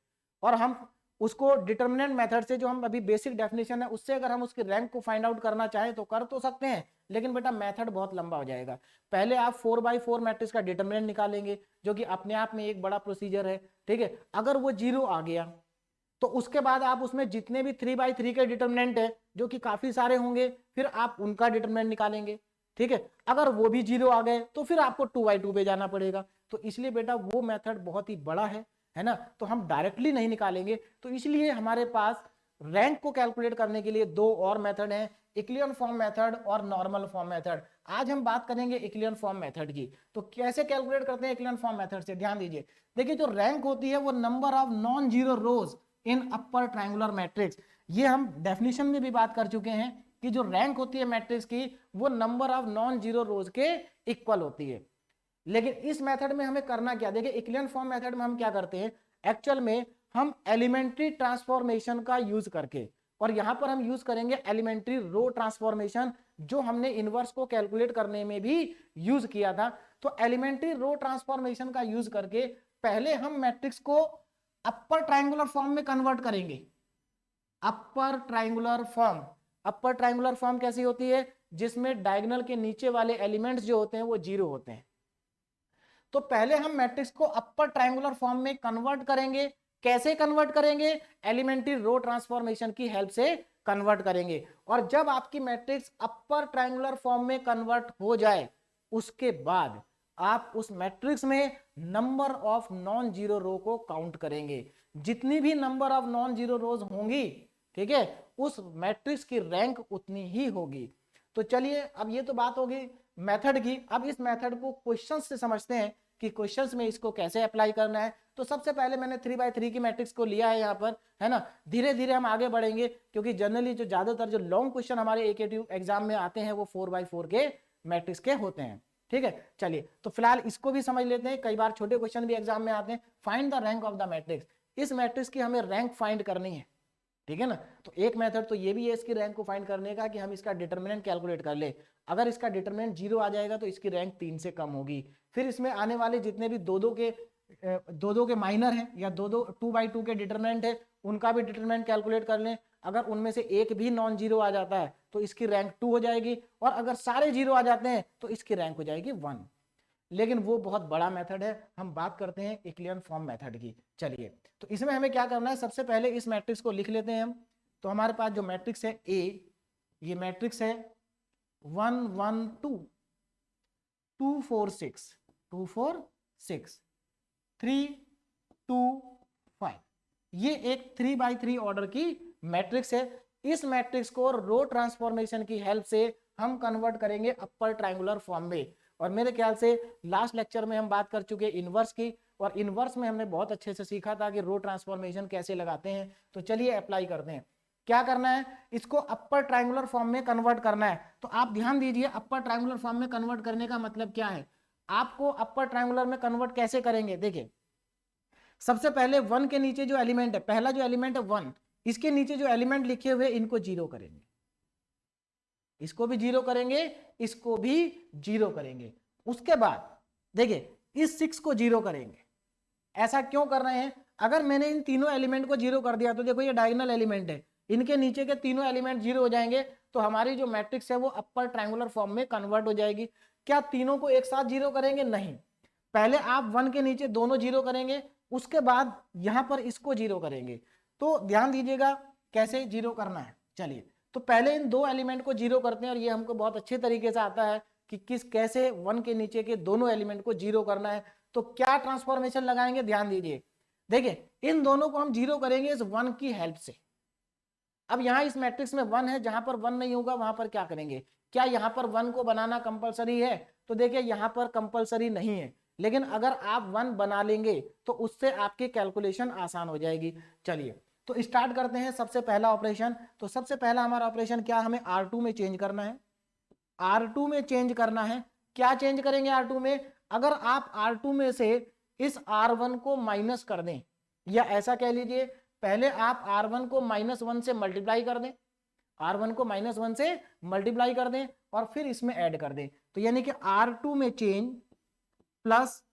और हम उसको डिटर्मिनेंट मेथड से, जो हम अभी बेसिक डेफिनेशन है उससे अगर हम उसकी रैंक को फाइंड आउट करना चाहें तो कर तो सकते हैं, लेकिन बेटा मेथड बहुत लंबा हो जाएगा। पहले आप 4x4 मैट्रिक्स का डिटर्मिनेंट निकालेंगे, जो कि अपने आप में एक बड़ा प्रोसीजर है, ठीक है। अगर वो 0 आ गया तो उसके बाद आप उसमें जितने भी 3x3 के डिटर्मिनेंट है, जो कि काफी सारे होंगे, फिर आप उनका डिटर्मिनेंट निकालेंगे, ठीक है। अगर वो भी 0 आ गए तो फिर आपको 2x2 पे जाना पड़ेगा। तो इसलिए बेटा वो मेथड बहुत ही बड़ा है ना, तो हम डायरेक्टली नहीं निकालेंगे। तो इसलिए हमारे पास रैंक को कैलकुलेट करने के लिए 2 और मेथड हैं, इक्लियन फॉर्म मेथड और नॉर्मल फॉर्म मेथड। आज हम बात करेंगे इक्लियन फॉर्म मेथड की। तो कैसे कैलकुलेट करते हैं इक्लियन फॉर्म मेथड से, ध्यान दीजिए। देखिए जो रैंक होती है वो number of non zero rose in upper triangular matrix. ये हम डेफिनेशन में भी बात कर चुके हैं कि जो रैंक होती है मैट्रिक्स की वो नंबर ऑफ नॉन जीरो रोज के इक्वल होती है। लेकिन इस मेथड में हमें करना क्या, देखिए इक्लियन फॉर्म मेथड में हम क्या करते हैं, एक्चुअल में हम एलिमेंट्री ट्रांसफॉर्मेशन का यूज करके, और यहां पर हम यूज करेंगे एलिमेंट्री रो ट्रांसफॉर्मेशन, जो हमने इनवर्स को कैलकुलेट करने में भी यूज किया था। तो एलिमेंट्री रो ट्रांसफॉर्मेशन का यूज करके पहले हम मैट्रिक्स को अपर ट्रायंगुलर फॉर्म में कन्वर्ट करेंगे। अपर ट्रायंगुलर फॉर्म, अपर ट्रायंगुलर फॉर्म कैसी होती है, जिसमें डायगोनल के नीचे वाले एलिमेंट्स जो होते हैं वो 0 होते हैं। तो पहले हम मैट्रिक्स को अपर ट्रायंगुलर फॉर्म में कन्वर्ट करेंगे। कैसे कन्वर्ट करेंगे? एलिमेंट्री रो ट्रांसफॉर्मेशन की हेल्प से कन्वर्ट करेंगे। और जब आपकी मैट्रिक्स अपर ट्रायंगुलर फॉर्म में कन्वर्ट हो जाए, उसके बाद आप उस मैट्रिक्स में number of non zero row को काउंट करेंगे। जितनी भी नंबर ऑफ नॉन जीरो रोज होंगी, ठीक है, उस मैट्रिक्स की रैंक उतनी ही होगी। तो चलिए अब ये तो बात होगी मेथड की। अब इस मेथड को क्वेश्चंस से समझते हैं कि क्वेश्चंस में इसको कैसे अप्लाई करना है। तो सबसे पहले मैंने 3x3 की मैट्रिक्स को लिया है यहाँ पर, है ना। धीरे धीरे हम आगे बढ़ेंगे, क्योंकि जनरली जो ज्यादातर जो लॉन्ग क्वेश्चन हमारे AKTU एग्जाम में आते हैं वो 4x4 के मैट्रिक्स के होते हैं, ठीक है। चलिए तो फिलहाल इसको भी समझ लेते हैं, कई बार छोटे क्वेश्चन भी एग्जाम में आते हैं। Find the rank of the matrix, इस मैट्रिक्स की हमें रैंक फाइंड करनी है, ठीक है ना। तो एक मेथड तो ये भी है इसकी रैंक को फाइंड करने का, कि हम इसका डिटरमिनेंट कैलकुलेट कर ले। अगर इसका डिटरमिनेंट 0 आ जाएगा तो इसकी रैंक 3 से कम होगी। फिर इसमें आने वाले जितने भी दो दो के माइनर हैं या 2x2 के डिटरमिनेंट है, उनका भी डिटरमिनेंट कैलकुलेट कर लें। अगर उनमें से एक भी नॉन जीरो आ जाता है तो इसकी रैंक 2 हो जाएगी, और अगर सारे 0 आ जाते हैं तो इसकी रैंक हो जाएगी 1। लेकिन वो बहुत बड़ा मेथड है, हम बात करते हैं इक्लियन फॉर्म मेथड की। चलिए, तो इसमें हमें क्या करना है, सबसे पहले इस मैट्रिक्स को लिख लेते हैं हम। तो हमारे पास जो मैट्रिक्स है ए, ये मैट्रिक्स है 1 1 2 2 4 6 2 4 6 3 2 5, ये एक 3x3 ऑर्डर की मैट्रिक्स है। इस मैट्रिक्स को रो ट्रांसफॉर्मेशन की हेल्प से हम कन्वर्ट करेंगे अपर ट्रायंगुलर फॉर्म में। और मेरे ख्याल से लास्ट लेक्चर में हम बात कर चुके इनवर्स की, और इनवर्स में हमने बहुत अच्छे से सीखा था कि रो ट्रांसफॉर्मेशन कैसे लगाते हैं। तो चलिए अप्लाई करते हैं। क्या करना है, इसको अपर ट्रायंगुलर फॉर्म में कन्वर्ट करना है। तो आप ध्यान दीजिए, अपर ट्रायंगुलर फॉर्म में कन्वर्ट करने का मतलब क्या है। आपको अपर ट्रायंगुलर में कन्वर्ट कैसे करेंगे, देखिए सबसे पहले 1 के नीचे जो एलिमेंट है, पहला जो एलिमेंट है 1, इसके नीचे जो एलिमेंट लिखे हुए इनको जीरो करेंगे, इसको भी जीरो करेंगे, इसको भी जीरो करेंगे। उसके बाद देखिए इस 6 को जीरो करेंगे। ऐसा क्यों कर रहे हैं, अगर मैंने इन तीनों एलिमेंट को जीरो कर दिया तो देखो ये डायगोनल एलिमेंट है, इनके नीचे के तीनों एलिमेंट जीरो हो जाएंगे, तो हमारी जो मैट्रिक्स है वो अपर ट्रायंगुलर फॉर्म में कन्वर्ट हो जाएगी। क्या तीनों को एक साथ जीरो करेंगे, नहीं, पहले आप 1 के नीचे दोनों जीरो करेंगे, उसके बाद यहां पर इसको जीरो करेंगे। तो ध्यान दीजिएगा कैसे जीरो करना है। चलिए, तो पहले इन दो एलिमेंट को जीरो करते हैं, और ये हमको बहुत अच्छे तरीके से आता है कि किस कैसे 1 के नीचे के दोनों एलिमेंट को जीरो करना है। तो क्या ट्रांसफॉर्मेशन लगाएंगे, ध्यान दीजिए, देखिए इन दोनों को हम जीरो करेंगे इस 1 की हेल्प से। अब यहाँ इस मैट्रिक्स में 1 है, जहां पर 1 नहीं होगा वहां पर क्या करेंगे, क्या यहाँ पर 1 को बनाना कंपलसरी है, तो देखिए यहाँ पर कंपलसरी नहीं है, लेकिन अगर आप 1 बना लेंगे तो उससे आपकी कैलकुलेशन आसान हो जाएगी। चलिए, तो स्टार्ट करते हैं सबसे पहला ऑपरेशन। तो सबसे पहला हमारा ऑपरेशन क्या, हमें R2 में चेंज करना है, R2 में चेंज करना है। क्या चेंज करेंगे R2 में, अगर आप R2 में से इस R1 को माइनस कर दें, या ऐसा कह लीजिए पहले आप R1 को -1 से मल्टीप्लाई कर दें, R1 को -1 से मल्टीप्लाई कर दें और फिर इसमें ऐड कर दें, तो यानी कि R2 में change plus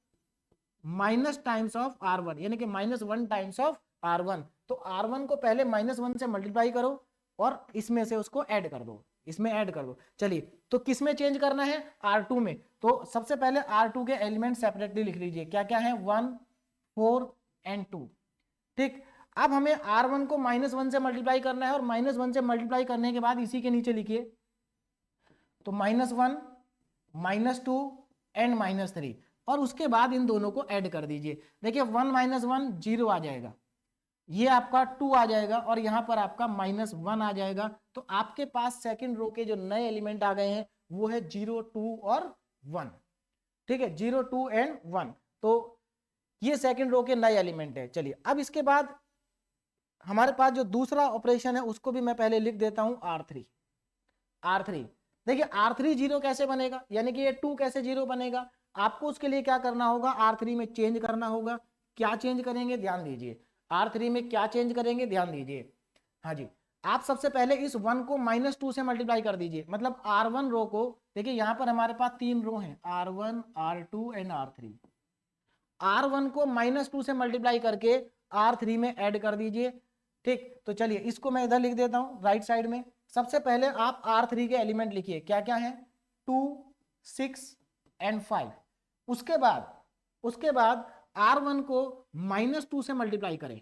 minus times of R1, यानी कि -1 टाइम्स ऑफ R1। तो R1 को पहले -1 से मल्टीप्लाई करो और इसमें से उसको ऐड कर दो, इसमें ऐड कर दो। चलिए, तो किस में चेंज करना है, R2 में। तो सबसे पहले R2 के एलिमेंट सेपरेटली लिख लीजिए, क्या क्या है, 1 4 एंड 2। ठीक, अब हमें R1 को -1 से मल्टीप्लाई करना है, और -1 से मल्टीप्लाई करने के बाद इसी के नीचे लिखिए, तो -1 -2 एंड -3, और उसके बाद इन दोनों को ऐड कर दीजिए। देखिए 1 - 1 0 आ जाएगा, ये आपका 2 आ जाएगा, और यहां पर आपका -1 आ जाएगा। तो आपके पास सेकंड रो के जो नए एलिमेंट आ गए हैं वो है 0 2 और 1। ठीक है, 0 2 एंड 1, तो ये सेकंड रो के नए एलिमेंट है। चलिए, अब इसके बाद हमारे पास जो दूसरा ऑपरेशन है उसको भी मैं पहले लिख देता हूं, R3। देखिए R3 जीरो कैसे बनेगा, यानी कि ये 2 कैसे जीरो बनेगा, आपको उसके लिए क्या करना होगा, R3 में चेंज करना होगा। क्या चेंज करेंगे, ध्यान दीजिए, R3 में क्या चेंज करेंगे, ध्यान दीजिए। हाँ जी, आप सबसे पहले इस 1 को -2 से मल्टीप्लाई कर दीजिए, मतलब R1 रो को, देखिए यहां पर हमारे पास 3 रो हैं, R1 R2 and R3। R1 को -2 से मल्टीप्लाई करके R3 में ऐड कर दीजिए। ठीक, तो चलिए इसको मैं इधर लिख देता हूं राइट साइड में। सबसे पहले आप R3 के एलिमेंट लिखिए, क्या क्या है, 2 6 एंड 5। उसके बाद R1 को -2 से मल्टीप्लाई करें,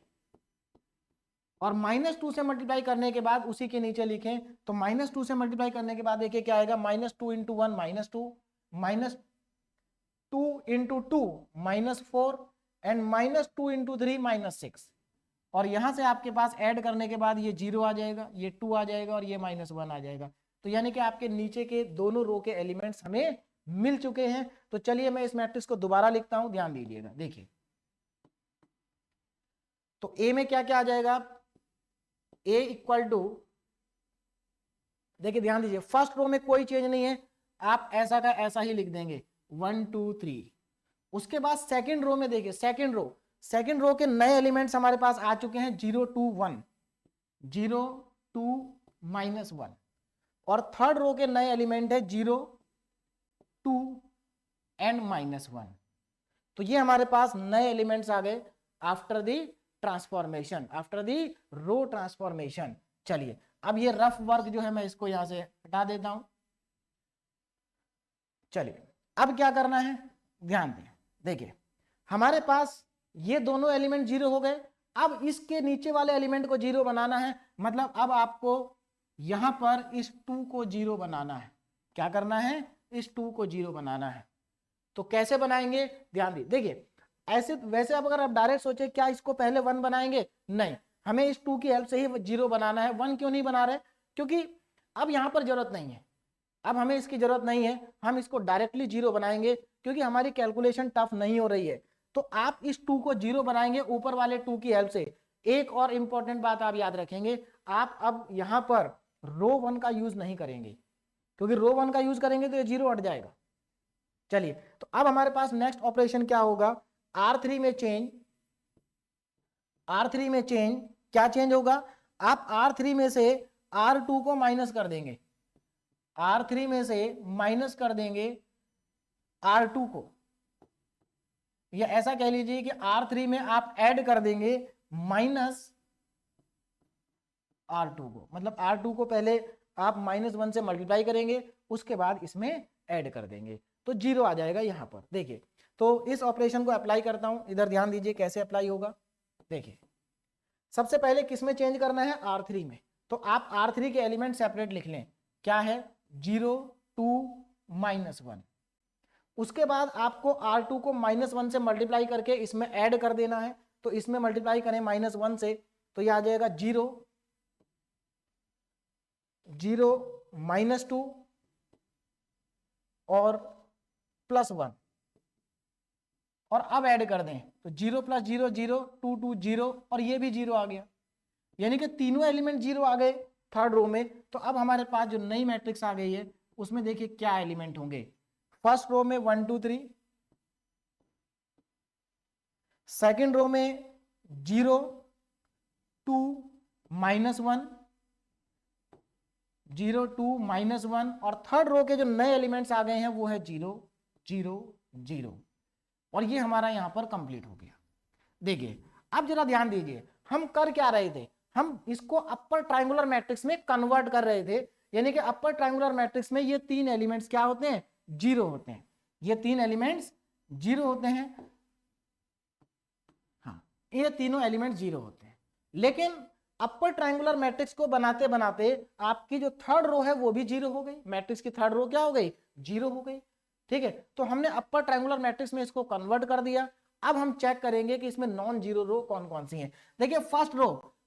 और -2 से मल्टीप्लाई करने के बाद उसी के नीचे लिखें, तो -2 से मल्टीप्लाई करने के बाद देखिए क्या आएगा, -2 × 1 -2, -2 × 2 -4 एंड -2 × 3 -6। और यहां से आपके पास ऐड करने के बाद ये 0 आ जाएगा, ये 2 आ जाएगा और ये -1 आ जाएगा। तो यानी कि आपके नीचे के दोनों रो के एलिमेंट्स हमें मिल चुके हैं। तो चलिए मैं इस मैट्रिक्स को दोबारा लिखता हूं, ध्यान दीजिएगा। देखिए, तो ए में क्या क्या आ जाएगा, ए इक्वल टू, देखिए ध्यान दीजिए, फर्स्ट रो में कोई चेंज नहीं है, आप ऐसा का ऐसा ही लिख देंगे 1 2 3। उसके बाद सेकंड रो में देखिए, सेकंड रो के नए एलिमेंट्स हमारे पास आ चुके हैं, 0 2 1 0 2 -1, और थर्ड रो के नए एलिमेंट है 0 2 एंड -1। तो ये हमारे पास नए एलिमेंट्स आ गए after the transformation, after the row transformation. चलिए, अब ये रफ वर्क जो है मैं इसको यहां से हटा देता हूं। चलिए, अब क्या करना है, ध्यान दें, देखिए हमारे पास ये दोनों एलिमेंट जीरो हो गए। अब इसके नीचे वाले एलिमेंट को जीरो बनाना है, मतलब अब आपको यहां पर इस 2 को जीरो बनाना है। क्या करना है? इस 2 को जीरो बनाना है। तो कैसे बनाएंगे? ध्यान दी, देखिए ऐसे वैसे अब अगर आप डायरेक्ट सोचे क्या इसको पहले 1 बनाएंगे, नहीं, हमें इस 2 की हेल्प से ही जीरो बनाना है। 1 क्यों नहीं बना रहे? क्योंकि अब यहां पर जरूरत नहीं है, अब हमें इसकी जरूरत नहीं है, हम इसको डायरेक्टली जीरो बनाएंगे क्योंकि हमारी कैलकुलेशन टफ नहीं हो रही है। तो आप इस 2 को जीरो बनाएंगे ऊपर वाले 2 की हेल्प से। एक और इंपॉर्टेंट बात आप याद रखेंगे, आप अब यहां पर रो 1 का यूज नहीं करेंगे, क्योंकि रो 1 का यूज करेंगे तो ये जीरो हट जाएगा। चलिए, तो अब हमारे पास नेक्स्ट ऑपरेशन क्या होगा? R3 में चेंज, R3 में चेंज, क्या चेंज होगा? आप R3 में से R2 को माइनस कर देंगे, R3 में से माइनस कर देंगे R2 को, या ऐसा कह लीजिए कि R3 में आप ऐड कर देंगे माइनस R2 को, मतलब R2 को पहले आप -1 से मल्टीप्लाई करेंगे, उसके बाद इसमें ऐड कर देंगे, तो जीरो आ जाएगा यहां पर। देखिए, तो इस ऑपरेशन को अप्लाई करता हूं, इधर ध्यान दीजिए कैसे अप्लाई होगा। देखिए, सबसे पहले किस में चेंज करना है? R3 में। तो आप R3 के एलिमेंट सेपरेट लिख लें, क्या है? 0, 2, -1। उसके बाद आपको R2 को -1 से मल्टीप्लाई करके इसमें ऐड कर देना है, तो इसमें मल्टीप्लाई करें -1 से, तो यह आ जाएगा 0, 0, -2 और +1, और अब ऐड कर दें तो 0 + 0 0, 2 2 0, और ये भी 0 आ गया, यानी कि तीनों एलिमेंट 0 आ गए थर्ड रो में। तो अब हमारे पास जो नई मैट्रिक्स आ गई है उसमें देखिए क्या एलिमेंट होंगे। फर्स्ट रो में 1 2 3, सेकेंड रो में 0 2 -1, 0 2 -1, और थर्ड रो के जो नए एलिमेंट्स आ गए हैं वो है 0 0 0, और ये हमारा यहां पर कंप्लीट हो गया। देखिए, अब जरा ध्यान दीजिए, हम कर क्या रहे थे? हम इसको अपर ट्रायंगुलर मैट्रिक्स में कन्वर्ट कर रहे थे, यानी कि अपर ट्रायंगुलर मैट्रिक्स में ये तीन एलिमेंट्स क्या होते हैं? जीरो होते हैं। ये तीन एलिमेंट्स जीरो होते हैं, हाँ, ये तीनों एलिमेंट जीरो होते हैं। लेकिन अपर ट्रायंगुलर मैट्रिक्स को बनाते बनाते आपकी जो थर्ड रो है वो भी जीरो हो गई, मैट्रिक्स की थर्ड रो क्या हो गई? जीरो हो गई। ठीक है, तो हमने अपर ट्रायंगुलर मैट्रिक्स में इसको कन्वर्ट कर दिया। अब हम चेक करेंगे कि इसमें नॉन जीरो रो कौन कौन सी हैं। देखिए,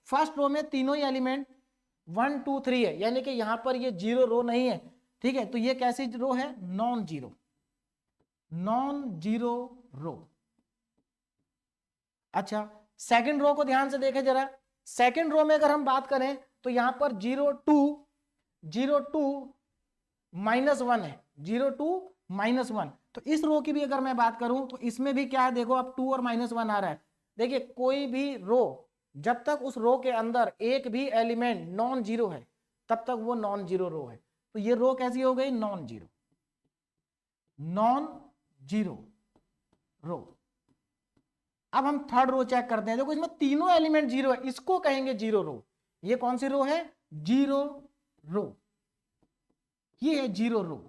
फर्स्ट रो में तीनों ही एलिमेंट 1 2 3 है, यानी कि यहां पर ये जीरो रो नहीं है। ठीक है, तो ये कैसी रो है? नॉन जीरो, नॉन जीरो रो। अच्छा, सेकंड रो को ध्यान से देखें जरा। सेकंड रो में अगर हम बात करें तो यहां पर 0 2 0 2 -1 है, 0 2 -1। तो इस रो की भी अगर मैं बात करूं तो इसमें भी क्या है? देखो, अब 2 और -1 आ रहा है। देखिए, कोई भी रो जब तक उस रो के अंदर एक भी एलिमेंट नॉन जीरो है तब तक वो नॉन जीरो रो है। तो ये रो कैसी हो गई? नॉन जीरो, नॉन जीरो रो। अब हम थर्ड रो चेक करते हैं। देखो, इसमें तीनों एलिमेंट जीरो है, इसको कहेंगे जीरो रो। ये कौन सी रो है? जीरो रो, ये है जीरो रो।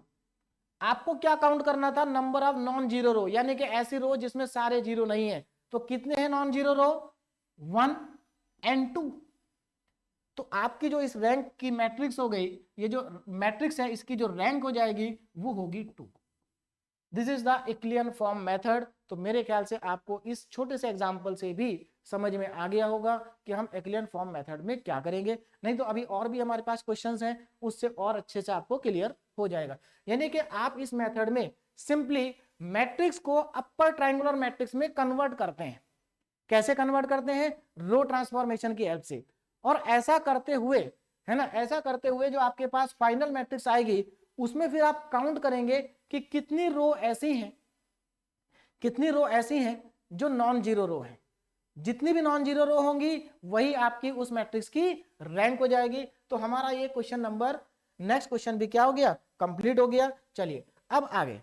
आपको क्या काउंट करना था? नंबर ऑफ नॉन जीरो रो, यानी कि ऐसी रो जिसमें सारे जीरो नहीं है। तो कितने हैं नॉन जीरो रो? 1 and 2। तो आपकी जो इस रैंक की मैट्रिक्स हो गई, ये जो मैट्रिक्स है इसकी जो रैंक हो जाएगी वो होगी 2। This is the Euclidean form method. तो मेरे ख्याल से आपको इस छोटे से एग्जांपल से भी समझ में आ गया होगा कि हम यूक्लिडियन फॉर्म मेथड में क्या करेंगे। नहीं तो अभी और भी हमारे पास क्वेश्चंस हैं, उससे और अच्छे से आपको क्लियर हो जाएगा। यानी कि आप इस मेथड में सिंपली मैट्रिक्स को अपर ट्रायंगुलर मैट्रिक्स में कन्वर्ट करते हैं। कैसे कन्वर्ट करते हैं? रो ट्रांसफॉर्मेशन की हेल्प से। और ऐसा करते हुए, है ना, ऐसा करते हुए जो आपके पास फाइनल मैट्रिक्स आएगी उसमें फिर आप काउंट करेंगे कि कितनी रो ऐसी हैं, कितनी रो ऐसी हैं जो नॉन जीरो रो है। जितनी भी नॉन जीरो रो होंगी वही आपकी उस मैट्रिक्स की रैंक हो जाएगी। तो हमारा ये क्वेश्चन नंबर, नेक्स्ट क्वेश्चन भी क्या हो गया? कंप्लीट हो गया। चलिए अब आगे,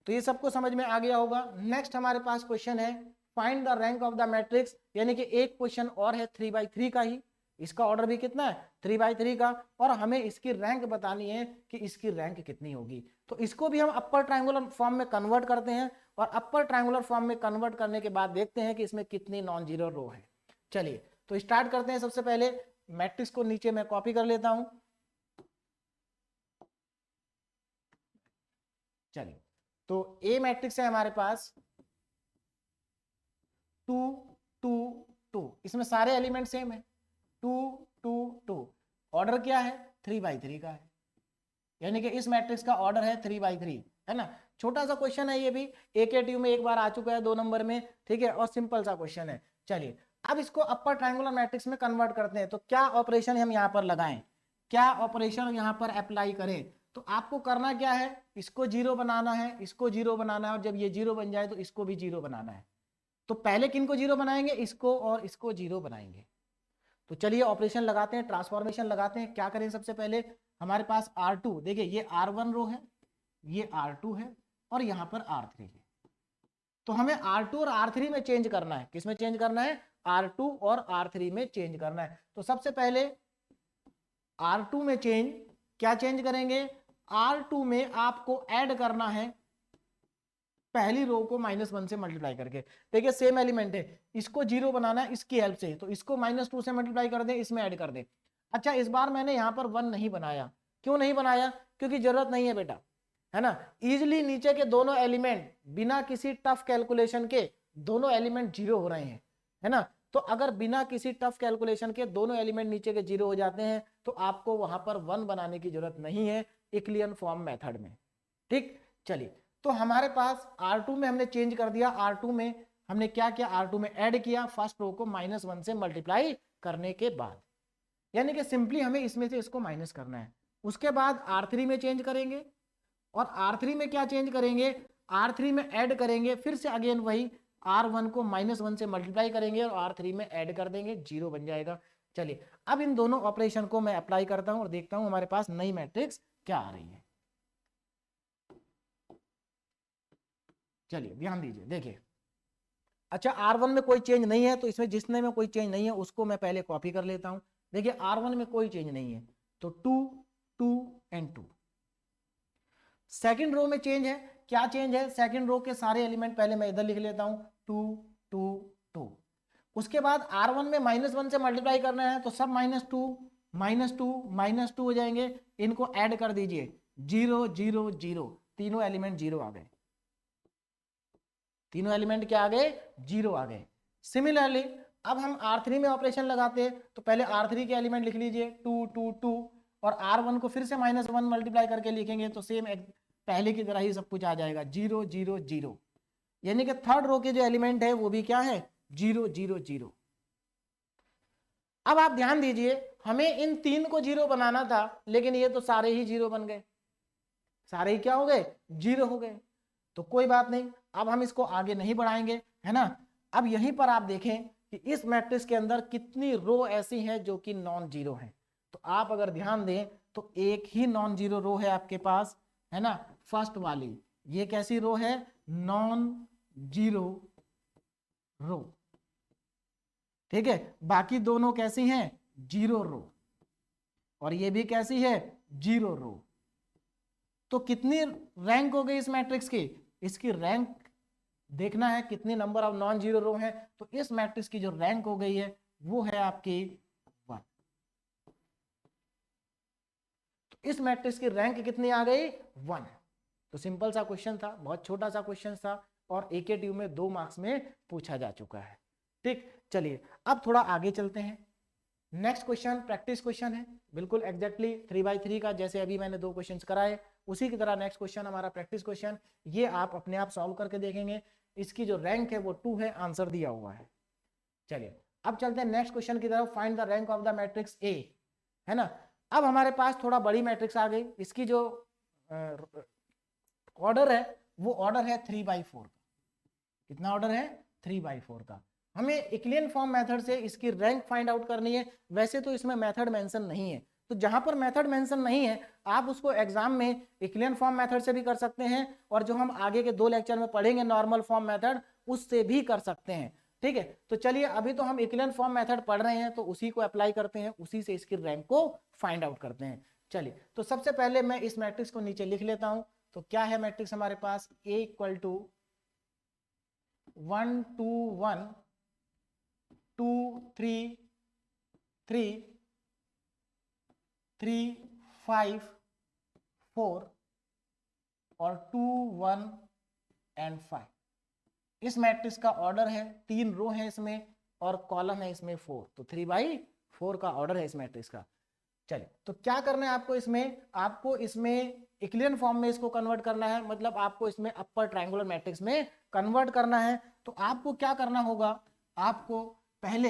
तो ये सबको समझ में आ गया होगा। नेक्स्ट हमारे पास क्वेश्चन है find the rank of the matrix, यानी कि एक क्वेश्चन और है 3 by 3 का ही, इसका ऑर्डर भी कितना है 3/3 का, और हमें इसकी रैंक बतानी है कि इसकी रैंक कितनी होगी। तो इसको भी हम अपर ट्रायंगुलर फॉर्म में कन्वर्ट करते हैं, और अपर ट्रायंगुलर फॉर्म में कन्वर्ट करने के बाद देखते हैं कि इसमें कितनी नॉन जीरो रो है। चलिए तो स्टार्ट करते हैं। सबसे पहले मैट्रिक्स को नीचे मैं कॉपी कर लेता हूं। चलिए तो ए मैट्रिक्स है हमारे पास 2 2 2, इसमें सारे एलिमेंट सेम है 2 2 2। ऑर्डर क्या है 3/3 का है, यानी कि इस मैट्रिक्स का ऑर्डर है 3/3, है ना। छोटा सा क्वेश्चन है ये भी, AKTU में एक बार आ चुका है 2 नंबर में, ठीक है, और सिंपल सा क्वेश्चन है। चलिए अब इसको अपर ट्रायंगुलर मैट्रिक्स में कन्वर्ट करते हैं। तो क्या ऑपरेशन हम यहाँ पर लगाएं, क्या ऑपरेशन यहाँ पर अप्लाई करें? तो आपको करना क्या है, इसको 0 बनाना है, इसको 0 बनाना है, और जब ये 0 बन जाए तो इसको भी 0 बनाना है। तो पहले किनको 0 बनाएंगे, इसको और इसको 0 बनाएंगे। तो चलिए ऑपरेशन लगाते हैं, ट्रांसफॉर्मेशन लगाते हैं। क्या करें, सबसे पहले हमारे पास R2, देखिए ये R1 रो है, ये R2 है, और यहां पर R3 है। तो हमें R2 और R3 में चेंज करना है। किस में चेंज करना है, R2 और R3 में चेंज करना है। तो सबसे पहले R2 में चेंज, क्या चेंज करेंगे, R2 में आपको ऐड करना है पहली रो को -1 से मल्टीप्लाई करके। देखिए सेम एलिमेंट है, इसको 0 बनाना है इसकी हेल्प से, तो इसको -2 से मल्टीप्लाई कर दें, इसमें ऐड कर दें। अच्छा इस बार मैंने यहाँ पर 1 नहीं बनाया, क्यों नहीं बनाया, क्योंकि जरूरत नहीं है बेटा, है ना। इजिली नीचे के दोनों एलिमेंट बिना किसी टफ कैलकुलेशन के दोनों एलिमेंट 0 हो रहे हैं, है ना। तो अगर बिना किसी टफ कैलकुलेशन के दोनों एलिमेंट नीचे के 0 हो जाते हैं तो आपको वहां पर 1 बनाने की जरूरत नहीं है यूक्लिडियन फॉर्म मेथड में। ठीक, चलिए तो हमारे पास R2 में हमने चेंज कर दिया। R2 में हमने क्या किया, R2 में ऐड किया फर्स्ट रो को -1 से मल्टीप्लाई करने के बाद, यानी कि सिंपली हमें इसमें से इसको माइनस करना है। उसके बाद R3 में चेंज करेंगे, और R3 में क्या चेंज करेंगे, R3 में ऐड करेंगे, फिर से अगेन वही R1 को -1 से मल्टीप्लाई करेंगे और R3 में ऐड कर देंगे, 0 बन जाएगा। चलिए अब इन दोनों ऑपरेशन को मैं अप्लाई करता हूं और देखता हूं हमारे पास नई मैट्रिक्स क्या आ रही है। चलिए ध्यान दीजिए, देखिए अच्छा R1 में कोई चेंज नहीं है, तो इसमें जिसने में कोई चेंज नहीं है उसको मैं पहले कॉपी कर लेता हूं। देखिए R1 में कोई चेंज नहीं है, तो 2 2 एंड 2। सेकंड रो में चेंज है, क्या चेंज है, सेकंड रो के सारे एलिमेंट पहले मैं इधर लिख लेता हूं 2 2 2। उसके बाद R1 में -1 से मल्टीप्लाई करना है, तो सब -2 -2 -2 हो जाएंगे, इनको ऐड कर दीजिए 0 0 0, तीनों एलिमेंट 0 आ गए, तीनों एलिमेंट क्या आ गए, 0 आ गए। सिमिलरली अब हम R3 में ऑपरेशन लगाते हैं, तो पहले R3 के एलिमेंट लिख लीजिए 2 2 2, और R1 को फिर से -1 मल्टीप्लाई करके लिखेंगे, तो सेम पहले की तरह ही सब कुछ आ जाएगा 0 0 0, यानी कि थर्ड रो के जो एलिमेंट है वो भी क्या है 0 0 0। अब आप ध्यान दीजिए, हमें इन तीन को 0 बनाना था, लेकिन ये तो सारे ही 0 बन गए, सारे ही क्या हो गए 0 हो गए। तो कोई बात नहीं, अब हम इसको आगे नहीं बढ़ाएंगे, है ना। अब यहीं पर आप देखें कि इस मैट्रिक्स के अंदर कितनी रो ऐसी हैं जो कि नॉन जीरो हैं। तो आप अगर ध्यान दें तो एक ही नॉन जीरो रो है आपके पास, है ना, फर्स्ट वाली। ये कैसी रो है, नॉन जीरो रो, ठीक है। बाकी दोनों कैसी हैं, जीरो रो, और ये भी कैसी है, जीरो रो। तो कितनी रैंक हो गई इस मैट्रिक्स की, इसकी रैंक देखना है कितनी नंबर ऑफ नॉन जीरो रो है। तो इस मैट्रिक्स की जो रैंक हो गई है वो है आपकी 1। तो इस मैट्रिक्स की रैंक कितनी आ गई, 1। तो सिंपल सा क्वेश्चन था, बहुत छोटा सा क्वेश्चन था, और AKTU में 2 मार्क्स में पूछा जा चुका है। ठीक, चलिए अब थोड़ा आगे चलते हैं। नेक्स्ट क्वेश्चन प्रैक्टिस क्वेश्चन है, बिल्कुल एग्जैक्टली 3/3 का, जैसे अभी मैंने 2 क्वेश्चन कराए उसी की तरह नेक्स्ट क्वेश्चन हमारा प्रैक्टिस क्वेश्चन। ये आप अपने आप सॉल्व करके देखेंगे। इसकी जो रैंक है वो 2 है, आंसर दिया हुआ है। चलिए अब चलते हैं नेक्स्ट क्वेश्चन की तरफ। Find the rank of the matrix A, है ना। अब हमारे पास थोड़ा बड़ी मैट्रिक्स आ गई, इसकी जो ऑर्डर है वो ऑर्डर है 3/4 का। कितना ऑर्डर है, 3/4 का। हमें यूक्लिडियन फॉर्म मेथड से इसकी रैंक फाइंड आउट करनी है। वैसे तो इसमें मेथड मेंशन नहीं है, तो जहां पर मेथड मेंशन नहीं है आप उसको एग्जाम में यूक्लिडियन फॉर्म मेथड से भी कर सकते हैं, और जो हम आगे के 2 लेक्चर में पढ़ेंगे नॉर्मल फॉर्म मेथड, उससे भी कर सकते हैं। ठीक है, तो चलिए अभी तो हम इक्विवेलेंट फॉर्म मेथड पढ़ रहे हैं तो उसी को अप्लाई करते हैं, उसी से इसकी रैंक को फाइंड आउट करते हैं। चलिए तो सबसे पहले मैं इस मैट्रिक्स को नीचे लिख लेता हूं। तो क्या है मैट्रिक्स हमारे पास, A इक्वल टू 1 2 1 2 3 3 3 5 4 और 2 1 एंड 5। इस मैट्रिक्स का ऑर्डर है, 3 रो है इसमें और कॉलम है इसमें 4, तो 3/4 का ऑर्डर है इस मैट्रिक्स का। चलिए तो क्या करना है आपको इसमें इक्विवेलेंट फॉर्म में इसको कन्वर्ट करना है, मतलब आपको इसमें अपर ट्रायंगुलर मैट्रिक्स में कन्वर्ट करना है। तो आपको क्या करना होगा, आपको पहले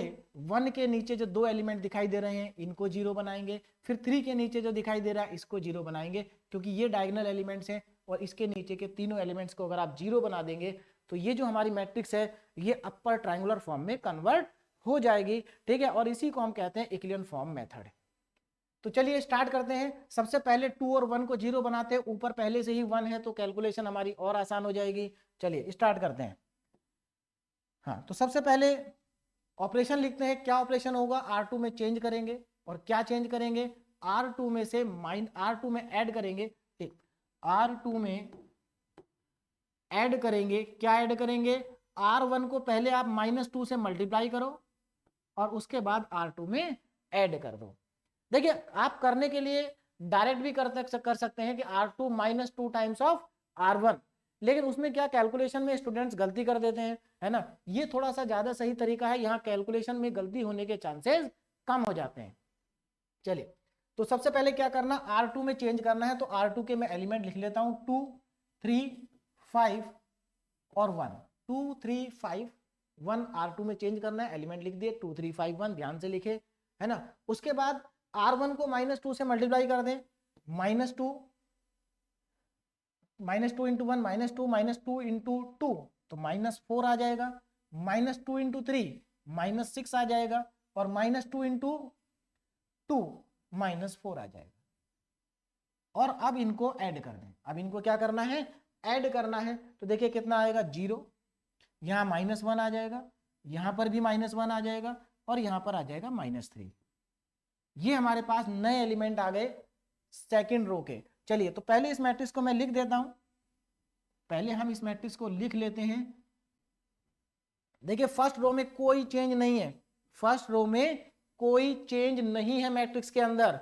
1 के नीचे जो 2 एलिमेंट दिखाई दे रहे हैं इनको 0 बनाएंगे, फिर 3 के नीचे जो दिखाई दे रहा है इसको 0 बनाएंगे, क्योंकि ये डायगोनल एलिमेंट्स हैं और इसके नीचे के तीनों एलिमेंट्स को अगर आप 0 बना देंगे तो ये जो हमारी मैट्रिक्स है ये अपर ट्रायंगुलर फॉर्म में कन्वर्ट हो जाएगी। ठीक है, और इसी को हम कहते हैं इक्विवेलेंट फॉर्म मेथड। तो चलिए स्टार्ट करते हैं। सबसे पहले 2 और 1 को 0 बनाते हैं, ऊपर पहले से ही 1 है तो कैलकुलेशन हमारी और आसान हो जाएगी। चलिए स्टार्ट करते हैं। हाँ, तो सबसे पहले ऑपरेशन लिखते हैं। क्या ऑपरेशन होगा, R2 में चेंज करेंगे, और क्या चेंज करेंगे, R2 में से R2 में ऐड करेंगे। ठीक, R2 में ऐड करेंगे, क्या ऐड करेंगे, R1 को पहले आप -2 से मल्टीप्लाई करो और उसके बाद R2 में ऐड कर दो। देखिए आप करने के लिए डायरेक्ट भी कर सकते हैं कि R2 -2 टाइम्स ऑफ R1, लेकिन उसमें क्या कैलकुलेशन में स्टूडेंट्स गलती कर देते हैं, है ना। ये थोड़ा सा ज्यादा सही तरीका है, यहाँ कैलकुलेशन में गलती होने के चांसेस कम हो जाते हैं। चलिए तो सबसे पहले क्या करना, R2 में चेंज करना है, तो R2 के मैं एलिमेंट लिख लेता हूं 2 3 5 और 1। 2 3 5 1 R2 में चेंज करना है, एलिमेंट लिख दिए 2 3 5 1, ध्यान से लिखे, है ना। उसके बाद R1 को -2 से मल्टीप्लाई कर दें, -2 -2 इंटू 1 -2 -2 इंटू 2 तो -4 आ जाएगा, -2 इंटू 3 -6 आ जाएगा, और -2 इंटू 2 -4 आ जाएगा। और अब इनको ऐड कर दें। अब इनको क्या करना है, ऐड करना है। तो देखिए कितना आएगा, 0, यहाँ -1 आ जाएगा, यहाँ पर भी -1 आ जाएगा, और यहाँ पर आ जाएगा -3। ये हमारे पास नए एलिमेंट आ गए सेकंड रो के। चलिए तो पहले इस मैट्रिक्स को मैं लिख देता हूं, पहले हम इस मैट्रिक्स को लिख लेते हैं। देखिए फर्स्ट रो में कोई चेंज नहीं है, फर्स्ट रो में कोई चेंज नहीं है मैट्रिक्स के अंदर,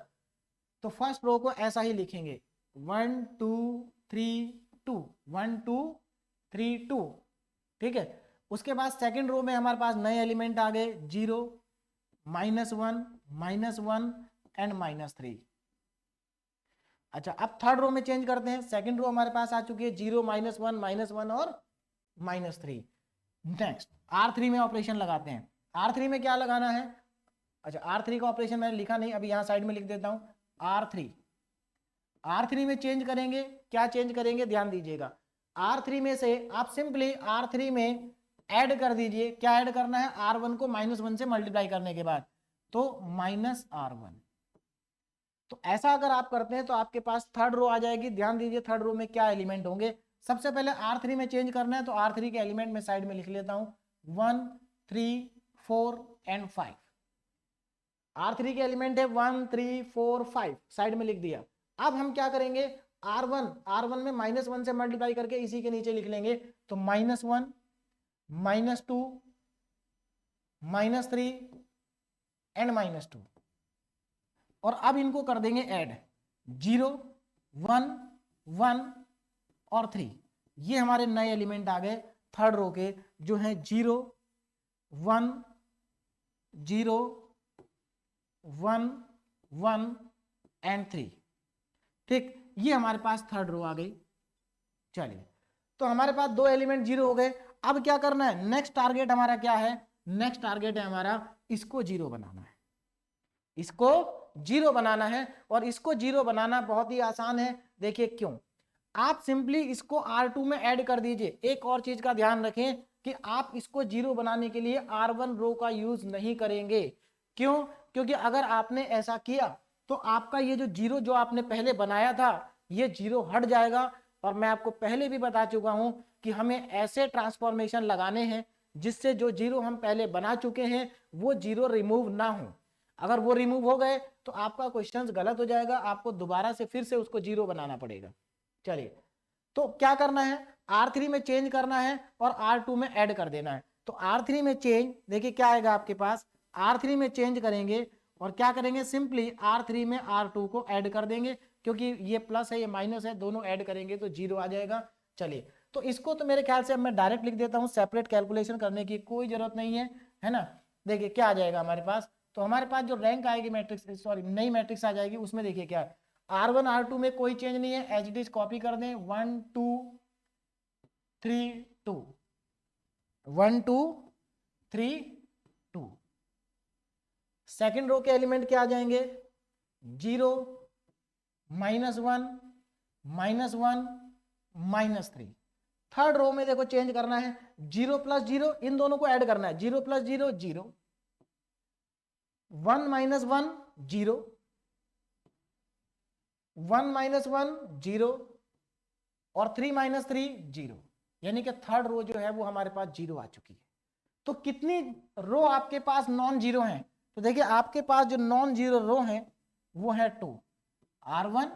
तो फर्स्ट रो को ऐसा ही लिखेंगे 1 2 3 2 1 2 3 2। ठीक है, उसके बाद सेकंड रो में हमारे पास नए एलिमेंट आ गए 0 -1 -1 एंड -3। अच्छा अब थर्ड रो में चेंज करते हैं। सेकंड रो हमारे पास आ चुकी है 0 -1 -1 और -3। नेक्स्ट R3 में ऑपरेशन लगाते हैं। R3 में क्या लगाना है, अच्छा R3 का ऑपरेशन मैंने लिखा नहीं, अभी यहां साइड में लिख देता हूं। R3 में चेंज करेंगे, क्या चेंज करेंगे, ध्यान दीजिएगा। R3 में से आप सिंपली R3 में ऐड कर दीजिए। क्या ऐड करना है, R1 को -1 से मल्टीप्लाई करने के बाद, तो -R1। तो ऐसा अगर आप करते हैं तो आपके पास थर्ड रो आ जाएगी। ध्यान दीजिए थर्ड रो में क्या एलिमेंट होंगे। सबसे पहले R3 में चेंज करना है, तो R3 के एलिमेंट में साइड में लिख लेता हूं 1 3 4 एंड 5। R3 के एलिमेंट है 1 3 4 5, साइड में लिख दिया। अब हम क्या करेंगे, R1 में -1 से मल्टीप्लाई करके इसी के नीचे लिख लेंगे, तो -1 -2 -3 एंड -2। और अब इनको कर देंगे ऐड, 0 1 1 और 3। ये हमारे नए एलिमेंट आ गए थर्ड रो के, जो है 0 1 0 1 1 एंड 3। ठीक, ये हमारे पास थर्ड रो आ गई। चलिए तो हमारे पास 2 एलिमेंट 0 हो गए। अब क्या करना है, नेक्स्ट टारगेट हमारा क्या है, नेक्स्ट टारगेट है हमारा इसको 0 बनाना है, इसको 0 बनाना है। और इसको 0 बनाना बहुत ही आसान है। देखिए क्यों, आप सिंपली इसको R2 में ऐड कर दीजिए। एक और चीज का ध्यान रखें कि आप इसको 0 बनाने के लिए R1 रो का यूज नहीं करेंगे। क्यों, क्योंकि अगर आपने ऐसा किया तो आपका ये जो 0 जो आपने पहले बनाया था ये 0 हट जाएगा। और मैं आपको पहले भी बता चुका हूं कि हमें ऐसे ट्रांसफॉर्मेशन लगाने हैं जिससे जो जीरो हम पहले बना चुके हैं वो जीरो रिमूव ना हो। अगर वो रिमूव हो गए तो आपका क्वेश्चन गलत हो जाएगा, आपको दोबारा से फिर से उसको जीरो बनाना पड़ेगा। चलिए, तो क्या करना है, R3 में चेंज करना है और R2 में ऐड कर देना है। तो R3 में चेंज, देखिए क्या आएगा आपके पास, R3 में चेंज करेंगे और क्या करेंगे, सिंपली R3 में R2 को ऐड कर देंगे, क्योंकि ये प्लस है ये माइनस है, दोनों ऐड करेंगे तो जीरो आ जाएगा। चलिए, तो इसको तो मेरे ख्याल से अब मैं डायरेक्ट लिख देता हूं, सेपरेट कैलकुलेशन करने की कोई जरूरत नहीं है ना। देखिए क्या आ जाएगा हमारे पास, तो हमारे पास जो रैंक आएगी मैट्रिक्स, सॉरी नई मैट्रिक्स आ जाएगी, उसमें देखिए क्या है, R1 R2 में कोई चेंज नहीं है, एज इट इज कॉपी कर दें, 1 2 3 2, 1 2 3 2। सेकेंड रो के एलिमेंट क्या आ जाएंगे, 0 -1 -1 -3। थर्ड रो में देखो चेंज करना है, 0 + 0, इन दोनों को ऐड करना है, 0 + 0 0, 1 - 1 0, 1 - 1 0 और 3 - 3 0, यानी कि थर्ड रो जो है वो हमारे पास जीरो आ चुकी है। तो कितनी रो आपके पास नॉन जीरो हैं, तो देखिए आपके पास जो नॉन जीरो रो हैं वो है 2, R1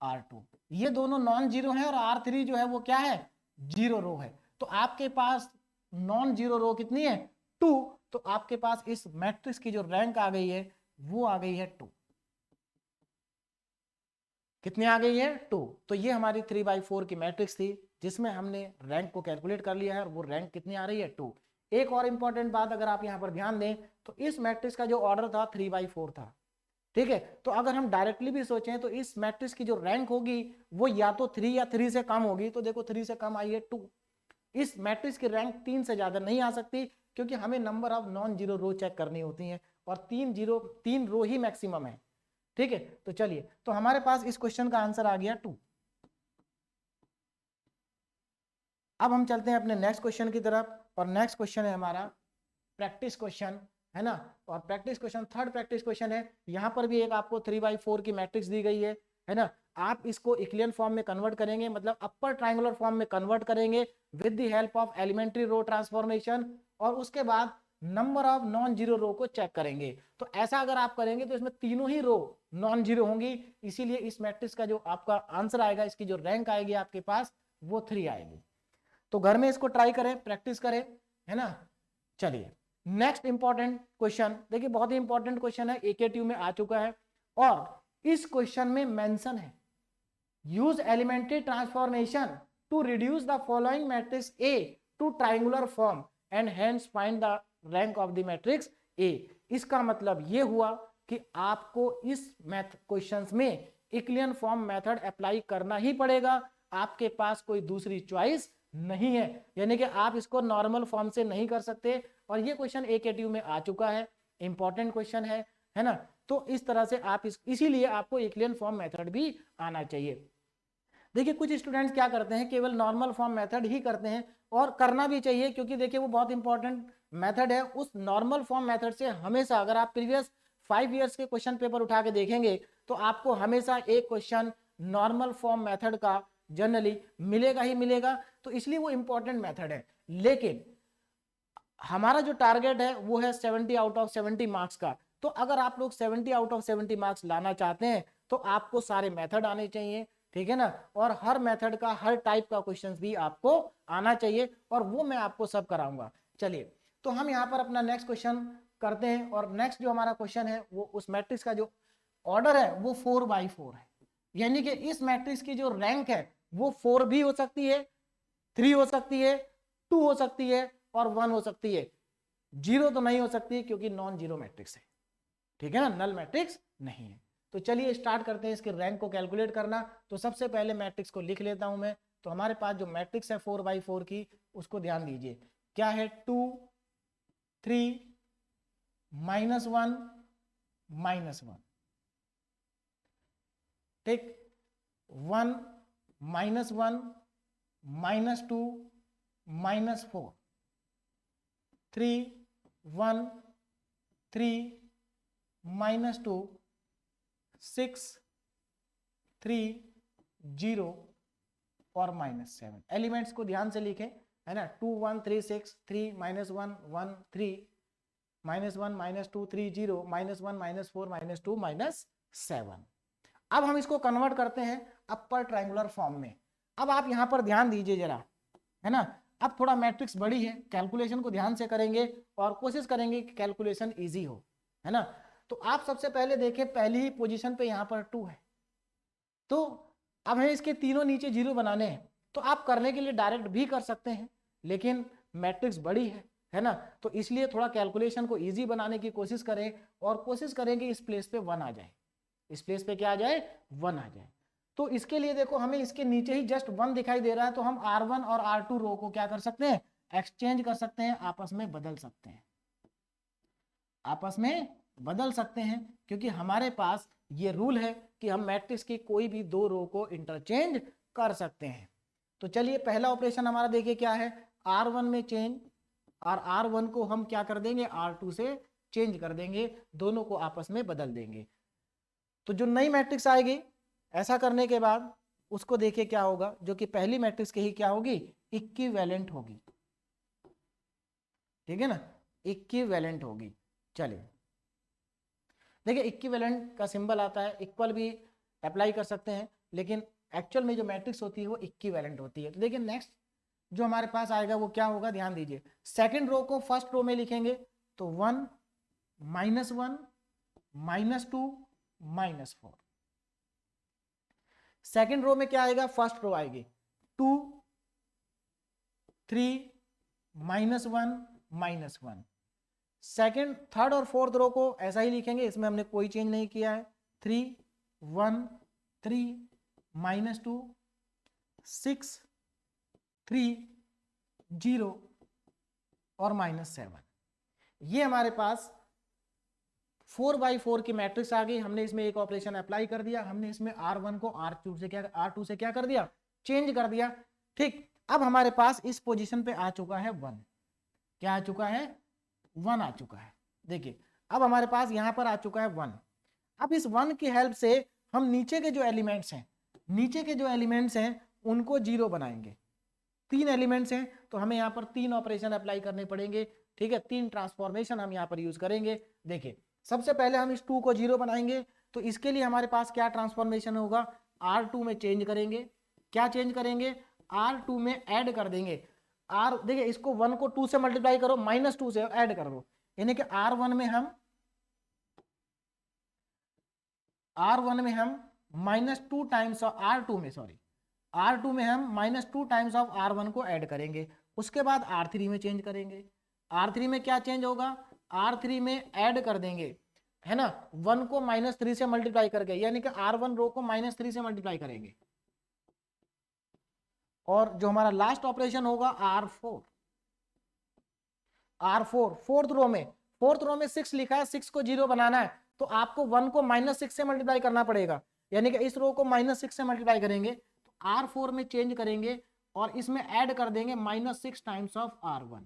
R2, ये दोनों नॉन जीरो हैं, और R3 जो है वो क्या है, जीरो रो है। तो आपके पास नॉन जीरो रो कितनी है, 2। तो आपके पास इस मैट्रिक्स की जो रैंक आ गई है वो आ गई है 2। कितनी आ गई है, 2। तो ये हमारी 3/4 की मैट्रिक्स थी जिसमें हमने रैंक को कैलकुलेट कर लिया है, और वो रैंक कितनी आ रही है, 2। एक और इंपॉर्टेंट बात अगर आप यहां पर ध्यान दें तो इस मैट्रिक्स का जो ऑर्डर था 3/4 था, ठीक है। तो अगर हम डायरेक्टली भी सोचें तो इस मैट्रिक्स की जो रैंक होगी वो या तो 3 या 3 से कम होगी, तो देखो 3 से कम आई है 2। इस मैट्रिक्स की रैंक 3 से ज्यादा नहीं आ सकती, क्योंकि हमें number of non zero row check करनी होती है, और 3 रो ही मैक्सिमम है, ठीक है। तो चलिए, तो हमारे पास इस क्वेश्चन का आंसर आ गया 2। अब हम चलते हैं अपने नेक्स्ट क्वेश्चन की तरफ, और नेक्स्ट क्वेश्चन है हमारा प्रैक्टिस क्वेश्चन, है ना। और practice question, third practice question है, यहां पर भी एक आपको 3/4 की मैट्रिक्स दी गई है ना। आप इसको इक्लियन फॉर्म में कन्वर्ट करेंगे, मतलब अपर ट्रायंगुलर फॉर्म में कन्वर्ट करेंगे with the help of elementary row transformation, और उसके बाद number of non zero row को चेक करेंगे। तो ऐसा अगर आप करेंगे तो इसमें तीनों ही रो नॉन जीरो होंगी, इसीलिए इस मैट्रिक्स का जो आपका आंसर आएगा, इसकी जो रैंक आएगी आपके पास वो 3 आएगी। तो घर में इसको ट्राई करें, प्रैक्टिस करें, है ना। चलिए, नेक्स्ट इंपॉर्टेंट क्वेश्चन, देखिए बहुत ही इंपॉर्टेंट क्वेश्चन है, एकेटीयू में आ चुका है, और इस क्वेश्चन में मेंशन है, use elementary transformation to reduce the following matrix A to triangular form and hence find the rank of the matrix A. इसका मतलब ये हुआ कि आपको इस मैथ क्वेश्चंस में इक्लियन फॉर्म मेथड अप्लाई करना ही पड़ेगा, आपके पास कोई दूसरी चॉइस नहीं है, यानी कि आप इसको नॉर्मल फॉर्म से नहीं कर सकते। और ये क्वेश्चन एकेटीयू में आ चुका है, इंपॉर्टेंट क्वेश्चन है ना। तो इस तरह से आप इसीलिए आपको इक्लियन फॉर्म मेथड भी आना चाहिए। देखिए कुछ स्टूडेंट्स क्या करते हैं, केवल नॉर्मल फॉर्म मेथड ही करते हैं, और करना भी चाहिए, क्योंकि देखिए वो बहुत इंपॉर्टेंट मेथड है। उस नॉर्मल फॉर्म मेथड से हमेशा, अगर आप प्रीवियस 5 ईयर्स के क्वेश्चन पेपर उठा के देखेंगे तो आपको हमेशा एक क्वेश्चन नॉर्मल फॉर्म मेथड का जनरली मिलेगा ही मिलेगा, तो इसलिए वो इंपॉर्टेंट मेथड है। लेकिन हमारा जो टारगेट है वो है 70 आउट ऑफ 70 मार्क्स का। तो अगर आप लोग 70 आउट ऑफ 70 मार्क्स लाना चाहते हैं तो आपको सारे मेथड आने चाहिए, ठीक है ना, और हर मेथड का, हर टाइप का क्वेश्चंस भी आपको आना चाहिए, और वो मैं आपको सब कराऊंगा। चलिए, तो हम यहाँ पर अपना नेक्स्ट क्वेश्चन करते हैं, और नेक्स्ट जो हमारा क्वेश्चन है वो उस मैट्रिक्स का जो ऑर्डर है वो 4/4 है, यानी कि इस मैट्रिक्स की जो रैंक है वो 4 भी हो सकती है, 3 हो सकती है, 2 हो सकती है, और 1 हो सकती है। 0 तो नहीं हो सकती क्योंकि नॉन जीरो मैट्रिक्स है, ठीक है ना, नल मैट्रिक्स नहीं है। तो चलिए स्टार्ट करते हैं इसके रैंक को कैलकुलेट करना। तो सबसे पहले मैट्रिक्स को लिख लेता हूं मैं। तो हमारे पास जो मैट्रिक्स है 4/4 की, उसको ध्यान दीजिए, क्या है, 2 3 -1 -1, ठीक, 1 -1 -2 -4, 3 1 3 -2 6 3 0 और -7। एलिमेंट्स को ध्यान से लिखें, है ना, 2 1 3 6 3 -1 1 3 -1 -2 3 0 -1 -4 -2 -7। अब हम इसको कन्वर्ट करते हैं अपर ट्रायंगुलर फॉर्म में। अब आप यहां पर ध्यान दीजिए जरा, है ना, अब थोड़ा मैट्रिक्स बड़ी है, कैलकुलेशन को ध्यान से करेंगे और कोशिश करेंगे कि कैलकुलेशन इजी हो, है ना। तो आप सबसे पहले देखें, पहली ही पोजीशन पे यहां पर 2 है, तो अब हमें इसके तीनों नीचे 0 बनाने हैं। तो आप करने के लिए डायरेक्ट भी कर सकते हैं, लेकिन मैट्रिक्स बड़ी है ना, तो इसलिए थोड़ा कैलकुलेशन को इजी बनाने की कोशिश करें और कोशिश करेंगे इस प्लेस पे 1 आ जाए, इस प्लेस पे क्या आ जाए, 1 आ जाए। तो इसके लिए देखो, हमें इसके नीचे ही जस्ट 1 दिखाई दे रहा है, तो हम R1 और R2 रो को क्या कर सकते हैं, एक्सचेंज कर सकते हैं, आपस में बदल सकते हैं, आपस में बदल सकते हैं, क्योंकि हमारे पास ये रूल है कि हम मैट्रिक्स की कोई भी दो रो को इंटरचेंज कर सकते हैं। तो चलिए पहला ऑपरेशन हमारा देखिए क्या है, R1 में चेंज, और R1 को हम क्या कर देंगे, R2 से चेंज कर देंगे, दोनों को आपस में बदल देंगे। तो जो नई मैट्रिक्स आएगी ऐसा करने के बाद उसको देखिए क्या होगा, जो कि पहली मैट्रिक्स की ही क्या होगी, इक्विवेलेंट होगी, ठीक है ना, इक्विवेलेंट होगी। चलिए देखिए, इक्विवेलेंट का सिंबल आता है, इक्वल भी अप्लाई कर सकते हैं, लेकिन एक्चुअल में जो मैट्रिक्स होती है वो इक्विवेलेंट होती है। तो देखिए नेक्स्ट जो हमारे पास आएगा वो क्या होगा, ध्यान दीजिए, सेकंड रो को फर्स्ट रो में लिखेंगे, तो 1 -1 -2 -4। सेकंड रो में क्या आएगा, फर्स्ट रो आएगी 2 3 -1 -1। सेकंड, थर्ड और फोर्थ रो को ऐसा ही लिखेंगे, इसमें हमने कोई चेंज नहीं किया है, 3 1 3 -2 6 3 0 और -7। ये हमारे पास 4x4 की मैट्रिक्स आ गई। हमने इसमें एक ऑपरेशन अप्लाई कर दिया, हमने इसमें R1 को R2 से क्या कर दिया, चेंज कर दिया। ठीक, अब हमारे पास इस पोजीशन पे आ चुका है 1, क्या आ चुका है, 1 आ चुका है। देखिए अब हमारे पास यहां पर आ चुका है 1। अब इस 1 की हेल्प से हम नीचे के जो एलिमेंट्स हैं, नीचे के जो एलिमेंट्स हैं उनको 0 बनाएंगे। 3 एलिमेंट्स हैं तो हमें यहाँ पर 3 ऑपरेशन अप्लाई करने पड़ेंगे, ठीक है, 3 ट्रांसफॉर्मेशन हम यहाँ पर यूज करेंगे। देखिए सबसे पहले हम इस 2 को 0 बनाएंगे, तो इसके लिए हमारे पास क्या ट्रांसफॉर्मेशन होगा, R2 में चेंज करेंगे, क्या चेंज करेंगे, R2 में ऐड कर देंगे। देखिए इसको 1 को 2 से मल्टीप्लाई करो, -2 से ऐड कर दो, यानी कि R1 में हम -2 टाइम्स ऑफ R2 में, सॉरी R2 में हम -2 टाइम्स ऑफ R1 को ऐड करेंगे। उसके बाद R3 में चेंज करेंगे, R3 में क्या चेंज होगा, R3 में ऐड कर देंगे, है ना, 1 को -3 से मल्टीप्लाई करके, यानी कि R1 रो को -3 से मल्टीप्लाई करेंगे। और जो हमारा लास्ट ऑपरेशन होगा R4 फोर्थ रो में 6 लिखा है, 6 को 0 बनाना है, तो आपको 1 को -6 से मल्टीप्लाई करना पड़ेगा, यानी कि इस रो को -6 से मल्टीप्लाई करेंगे, तो R4 में चेंज करेंगे और इसमें ऐड कर देंगे -6 टाइम्स ऑफ R1।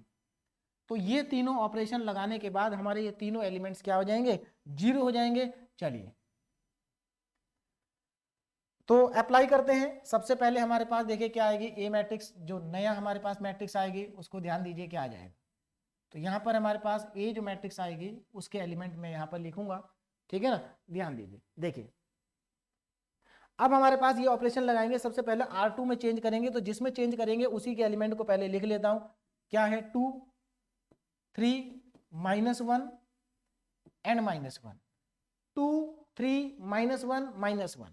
तो ये तीनों ऑपरेशन लगाने के बाद हमारे ये तीनों एलिमेंट्स क्या हो जाएंगे, 0 हो जाएंगे। चलिए तो अप्लाई करते हैं। सबसे पहले हमारे पास देखिए क्या आएगी, ए मैट्रिक्स, जो नया हमारे पास मैट्रिक्स आएगी उसको ध्यान दीजिए क्या आ जाएगा। तो यहाँ पर हमारे पास ए जो मैट्रिक्स आएगी उसके एलिमेंट में यहाँ पर लिखूंगा, ठीक है ना, ध्यान दीजिए। देखिए अब हमारे पास ये ऑपरेशन लगाएंगे, सबसे पहले R2 में चेंज करेंगे, तो जिसमें चेंज करेंगे उसी के एलिमेंट को पहले लिख लेता हूं, क्या है, 2 3 -1 एंड -1, 2 3 -1 -1।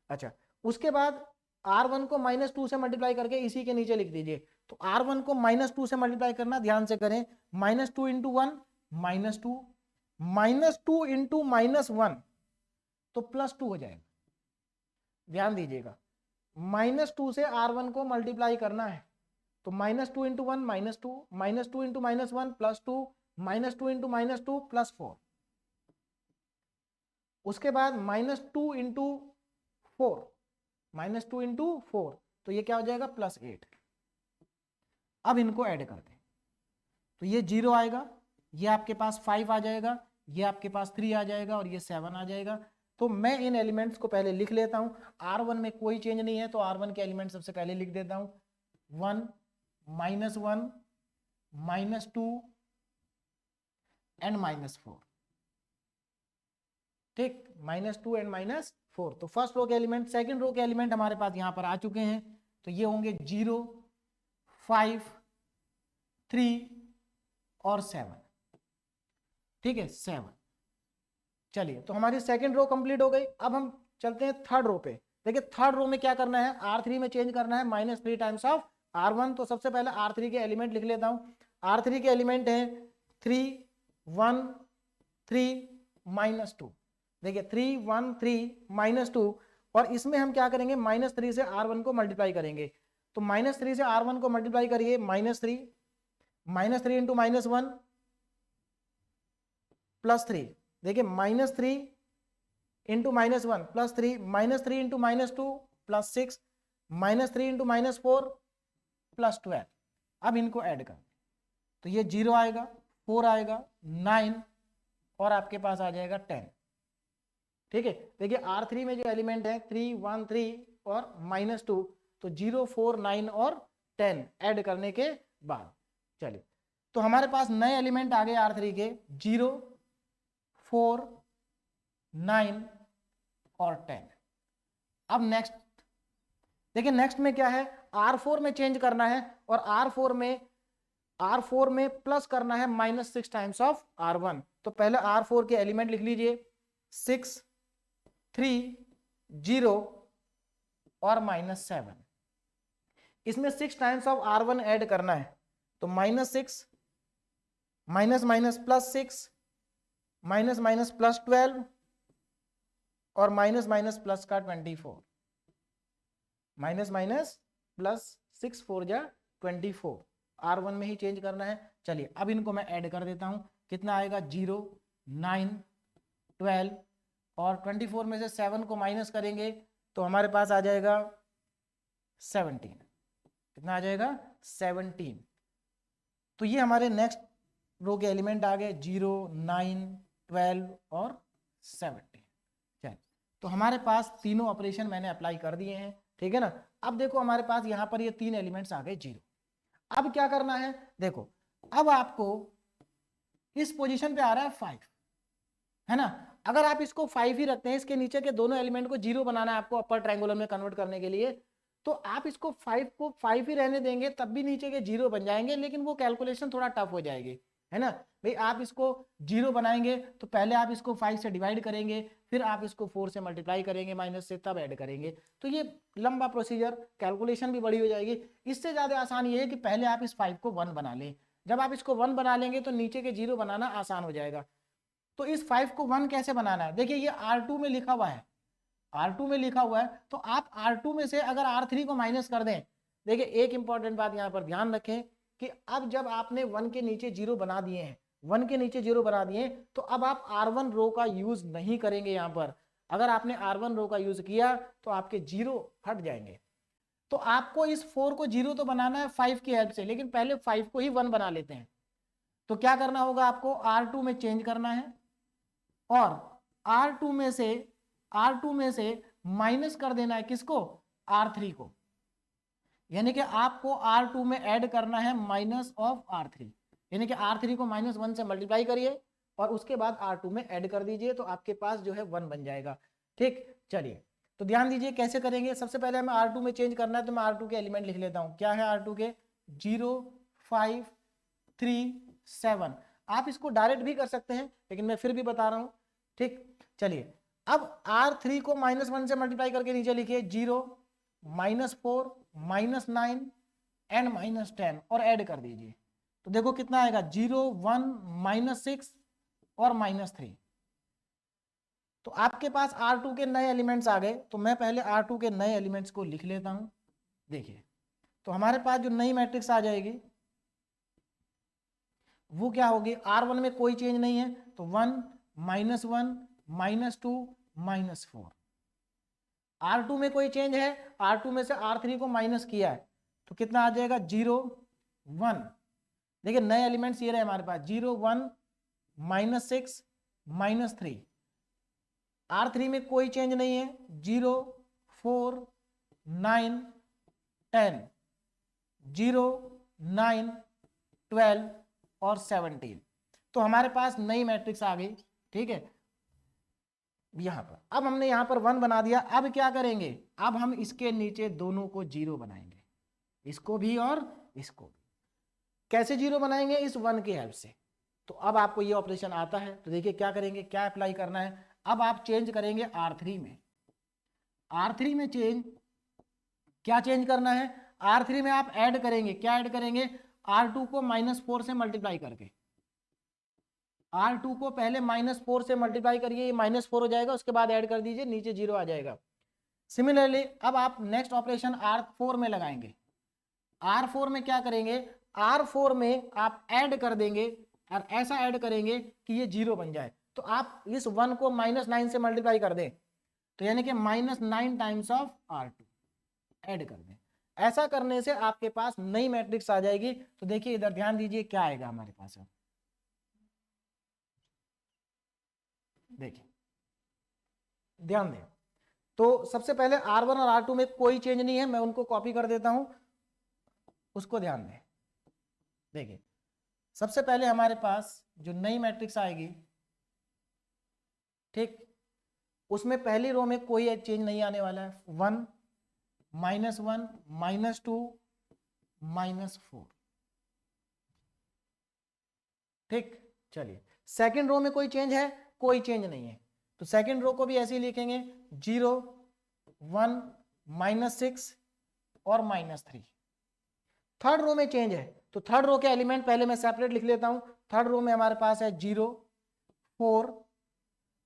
अच्छा, उसके बाद R1 को -2 से मल्टीप्लाई करके इसी के नीचे लिख दीजिए। तो R1 को -2 से मल्टीप्लाई करना, ध्यान से करें, -2 × 1 -2 -2 × -1 तो +2 हो जाएगा। ध्यान दीजिएगा, -2 से R1 को मल्टीप्लाई करना है, तो -2 × 1 -2 -2 × -1 +2 -2 × -2 +4। उसके बाद -2 × 4 -2 × 4, तो ये क्या हो जाएगा, +8। अब इनको ऐड करते हैं, तो ये 0 आएगा, ये आपके पास 5 आ जाएगा, ये आपके पास 3 आ जाएगा और ये 7 आ जाएगा। तो मैं इन एलिमेंट्स को पहले लिख लेता हूं। R1 में कोई चेंज नहीं है, तो R1 के एलिमेंट सबसे पहले लिख देता हूं, 1 -1 -2 एंड -4। ठीक, -2 एंड -4। तो फर्स्ट रो के एलिमेंट, सेकंड रो के एलिमेंट हमारे पास यहां पर आ चुके हैं। तो ये होंगे 0 5 3 और 7। ठीक है, 7। चलिए, तो हमारी सेकंड रो कंप्लीट हो गई। अब हम चलते हैं थर्ड रो पे। देखिए थर्ड रो में क्या करना है, R3 में चेंज करना है -3 टाइम्स ऑफ R1। तो सबसे पहले R3 के एलिमेंट लिख लेता हूं। R3 के एलिमेंट है 3 1 3 -2। देखिए 3 1 3 -2, और इसमें हम क्या करेंगे, -3 से R1 को मल्टीप्लाई करेंगे। तो -3 से R1 को मल्टीप्लाई करिए, -3 इंटू -1 +3। देखिए -3 इंटू -1 +3, -3 इंटू -2 +6, -3 इंटू -4 +12। अब इनको ऐड कर, तो ये 0 आएगा, 4 आएगा, 9 और आपके पास आ जाएगा 10। ठीक है, देखिए R3 में जो एलिमेंट है 3 1 3 और -2, तो 0 4 9 और 10 ऐड करने के बाद, चलिए तो हमारे पास नए एलिमेंट आ गए R3 के 0 4 9 और 10। अब नेक्स्ट देखिए, नेक्स्ट में क्या है, R4 में चेंज करना है, और R4 में प्लस करना है -6 टाइम्स ऑफ R1। तो पहले R4 के एलिमेंट लिख लीजिए, 6 3 0 और -7। इसमें 6 टाइम्स ऑफ R1 ऐड करना है। तो -6 +6 +12 और प्लस का 24। -+6 4 जा 24। R1 में ही चेंज करना है। चलिए अब इनको मैं ऐड कर देता हूं। कितना आएगा, 0 9 12 और 24 में से 7 को माइनस करेंगे तो हमारे पास आ जाएगा 17। कितना आ जाएगा, 17। तो ये हमारे नेक्स्ट रो के एलिमेंट आ गए 0 9 12 और 17। चलिए, तो हमारे पास तीनों ऑपरेशन मैंने अप्लाई कर दिए हैं। ठीक है ना। अब देखो हमारे पास यहाँ पर ये 3 एलिमेंट्स आ गए 0। अब क्या करना है, देखो अब आपको इस पोजीशन पे आ रहा है 5, है ना। अगर आप इसको 5 ही रखते हैं, इसके नीचे के दोनों एलिमेंट को 0 बनाना है आपको अपर ट्रायंगुलर में कन्वर्ट करने के लिए, तो आप इसको 5 को 5 ही रहने देंगे, तब भी नीचे के 0 बन जाएंगे, लेकिन वो कैलकुलेशन थोड़ा टफ हो जाएगी, है ना भाई। आप इसको 0 बनाएंगे तो पहले आप इसको 5 से डिवाइड करेंगे, फिर आप इसको 4 से मल्टीप्लाई करेंगे माइनस से, तब ऐड करेंगे। तो ये लंबा प्रोसीजर, कैलकुलेशन भी बड़ी हो जाएगी। इससे ज़्यादा आसान ये है कि पहले आप इस 5 को 1 बना लें। जब आप इसको 1 बना लेंगे तो नीचे के 0 बनाना आसान हो जाएगा। तो इस 5 को 1 कैसे बनाना है, देखिए ये R2 में लिखा हुआ है, R2 में लिखा हुआ है, तो आप R2 में से अगर R3 को माइनस कर दें। देखिए एक इंपॉर्टेंट बात यहाँ पर ध्यान रखें कि अब जब आपने 1 के नीचे 0 बना दिए हैं, 1 के नीचे 0 बना दिए, तो अब आप R1 रो का यूज नहीं करेंगे यहाँ पर। अगर आपने R1 रो का यूज किया तो आपके 0 हट जाएंगे। तो आपको इस 4 को 0 तो बनाना है 5 की हेल्प से, लेकिन पहले 5 को ही 1 बना लेते हैं। तो क्या करना होगा, आपको R2 में चेंज करना है और R2 में से माइनस कर देना है किसको, R3 को। यानी कि आपको R2 में ऐड करना है -R3, यानी कि R3 को -1 से मल्टीप्लाई करिए और उसके बाद R2 में ऐड कर दीजिए, तो आपके पास जो है 1 बन जाएगा। ठीक, चलिए तो ध्यान दीजिए कैसे करेंगे। सबसे पहले हमें R2 में चेंज करना है, तो मैं R2 के एलिमेंट लिख लेता हूं। क्या है R2 के, 0 5 3 7। आप इसको डायरेक्ट भी कर सकते हैं, लेकिन मैं फिर भी बता रहा हूं। ठीक, चलिए अब R3 को -1 से मल्टीप्लाई करके नीचे लिखिए, 0 -4 -9 एंड -10 और ऐड कर दीजिए। तो देखो कितना आएगा, 0 1 -6 और -3। तो आपके पास R2 के नए एलिमेंट्स आ गए। तो मैं पहले R2 के नए एलिमेंट्स को लिख लेता हूं। देखिए तो हमारे पास जो नई मैट्रिक्स आ जाएगी वो क्या होगी, R1 में कोई चेंज नहीं है, तो 1 -1 -2 -4। R2 में कोई चेंज है, R2 में से R3 को माइनस किया है, तो कितना आ जाएगा, 0 1। देखिए नए एलिमेंट्स ये रहे हमारे पास, 0 1 -6 -3। R3 में कोई चेंज नहीं है, 0 4 9 10 0 9, 12 और 17। तो हमारे पास नई मैट्रिक्स आ गई, ठीक है। यहां पर अब हमने यहां पर 1 बना दिया। अब क्या करेंगे, अब हम इसके नीचे दोनों को 0 बनाएंगे, इसको भी और इसको भी। कैसे 0 बनाएंगे, इस 1 की हेल्प से। तो अब आपको ये ऑपरेशन आता है, तो देखिए क्या करेंगे, क्या अप्लाई करना है। अब आप चेंज करेंगे R3 में। R3 में चेंज, क्या चेंज करना है, R3 में आप ऐड करेंगे, क्या ऐड करेंगे, R2 को -4 से मल्टीप्लाई करके। R2 को पहले -4 से मल्टीप्लाई करिए, ये -4 हो जाएगा, उसके बाद ऐड कर दीजिए, नीचे 0 आ जाएगा। सिमिलरली अब आप नेक्स्ट ऑपरेशन R4 में लगाएंगे। R4 में क्या करेंगे, R4 में आप ऐड कर देंगे और ऐसा ऐड करेंगे कि ये 0 बन जाए। तो आप इस 1 को -9 से मल्टीप्लाई कर दें, तो यानी कि -9 टाइम्स ऑफ R2 ऐड कर दें। ऐसा करने से आपके पास नई मैट्रिक्स आ जाएगी। तो देखिए इधर ध्यान दीजिए क्या आएगा हमारे पास। अब देखिए ध्यान दें, तो सबसे पहले R1 और R2 में कोई चेंज नहीं है, मैं उनको कॉपी कर देता हूं, उसको ध्यान दें। देखिए सबसे पहले हमारे पास जो नई मैट्रिक्स आएगी, ठीक, उसमें पहली रो में कोई चेंज नहीं आने वाला है। 1, -1, -2, -4, ठीक। चलिए सेकंड रो में कोई चेंज है, कोई चेंज नहीं है, तो सेकंड रो को भी ऐसे ही लिखेंगे, 0, 1, -6 और -3। थर्ड रो में चेंज है, तो थर्ड रो के एलिमेंट पहले मैं सेपरेट लिख लेता हूं। थर्ड रो में हमारे पास है 0, 4,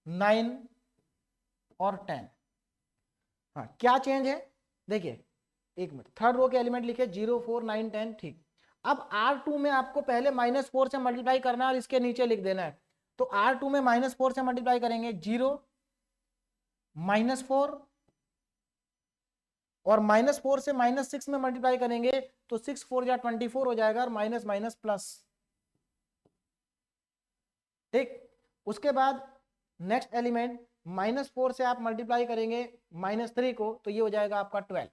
9 और 10। हाँ क्या चेंज है, देखिए एक मिनट, थर्ड रो के एलिमेंट लिखे 0, 4, 9, 10, ठीक। अब R2 में आपको पहले -4 से मल्टीप्लाई करना है और इसके नीचे लिख देना है। तो R2 में -4 से मल्टीप्लाई करेंगे, 0, -4 और -4 से -6 में मल्टीप्लाई करेंगे, तो 6 4 या 24 हो जाएगा और माइनस माइनस प्लस, ठीक। उसके बाद नेक्स्ट एलिमेंट -4 से आप मल्टीप्लाई करेंगे -3 को, तो ये हो जाएगा आपका 12।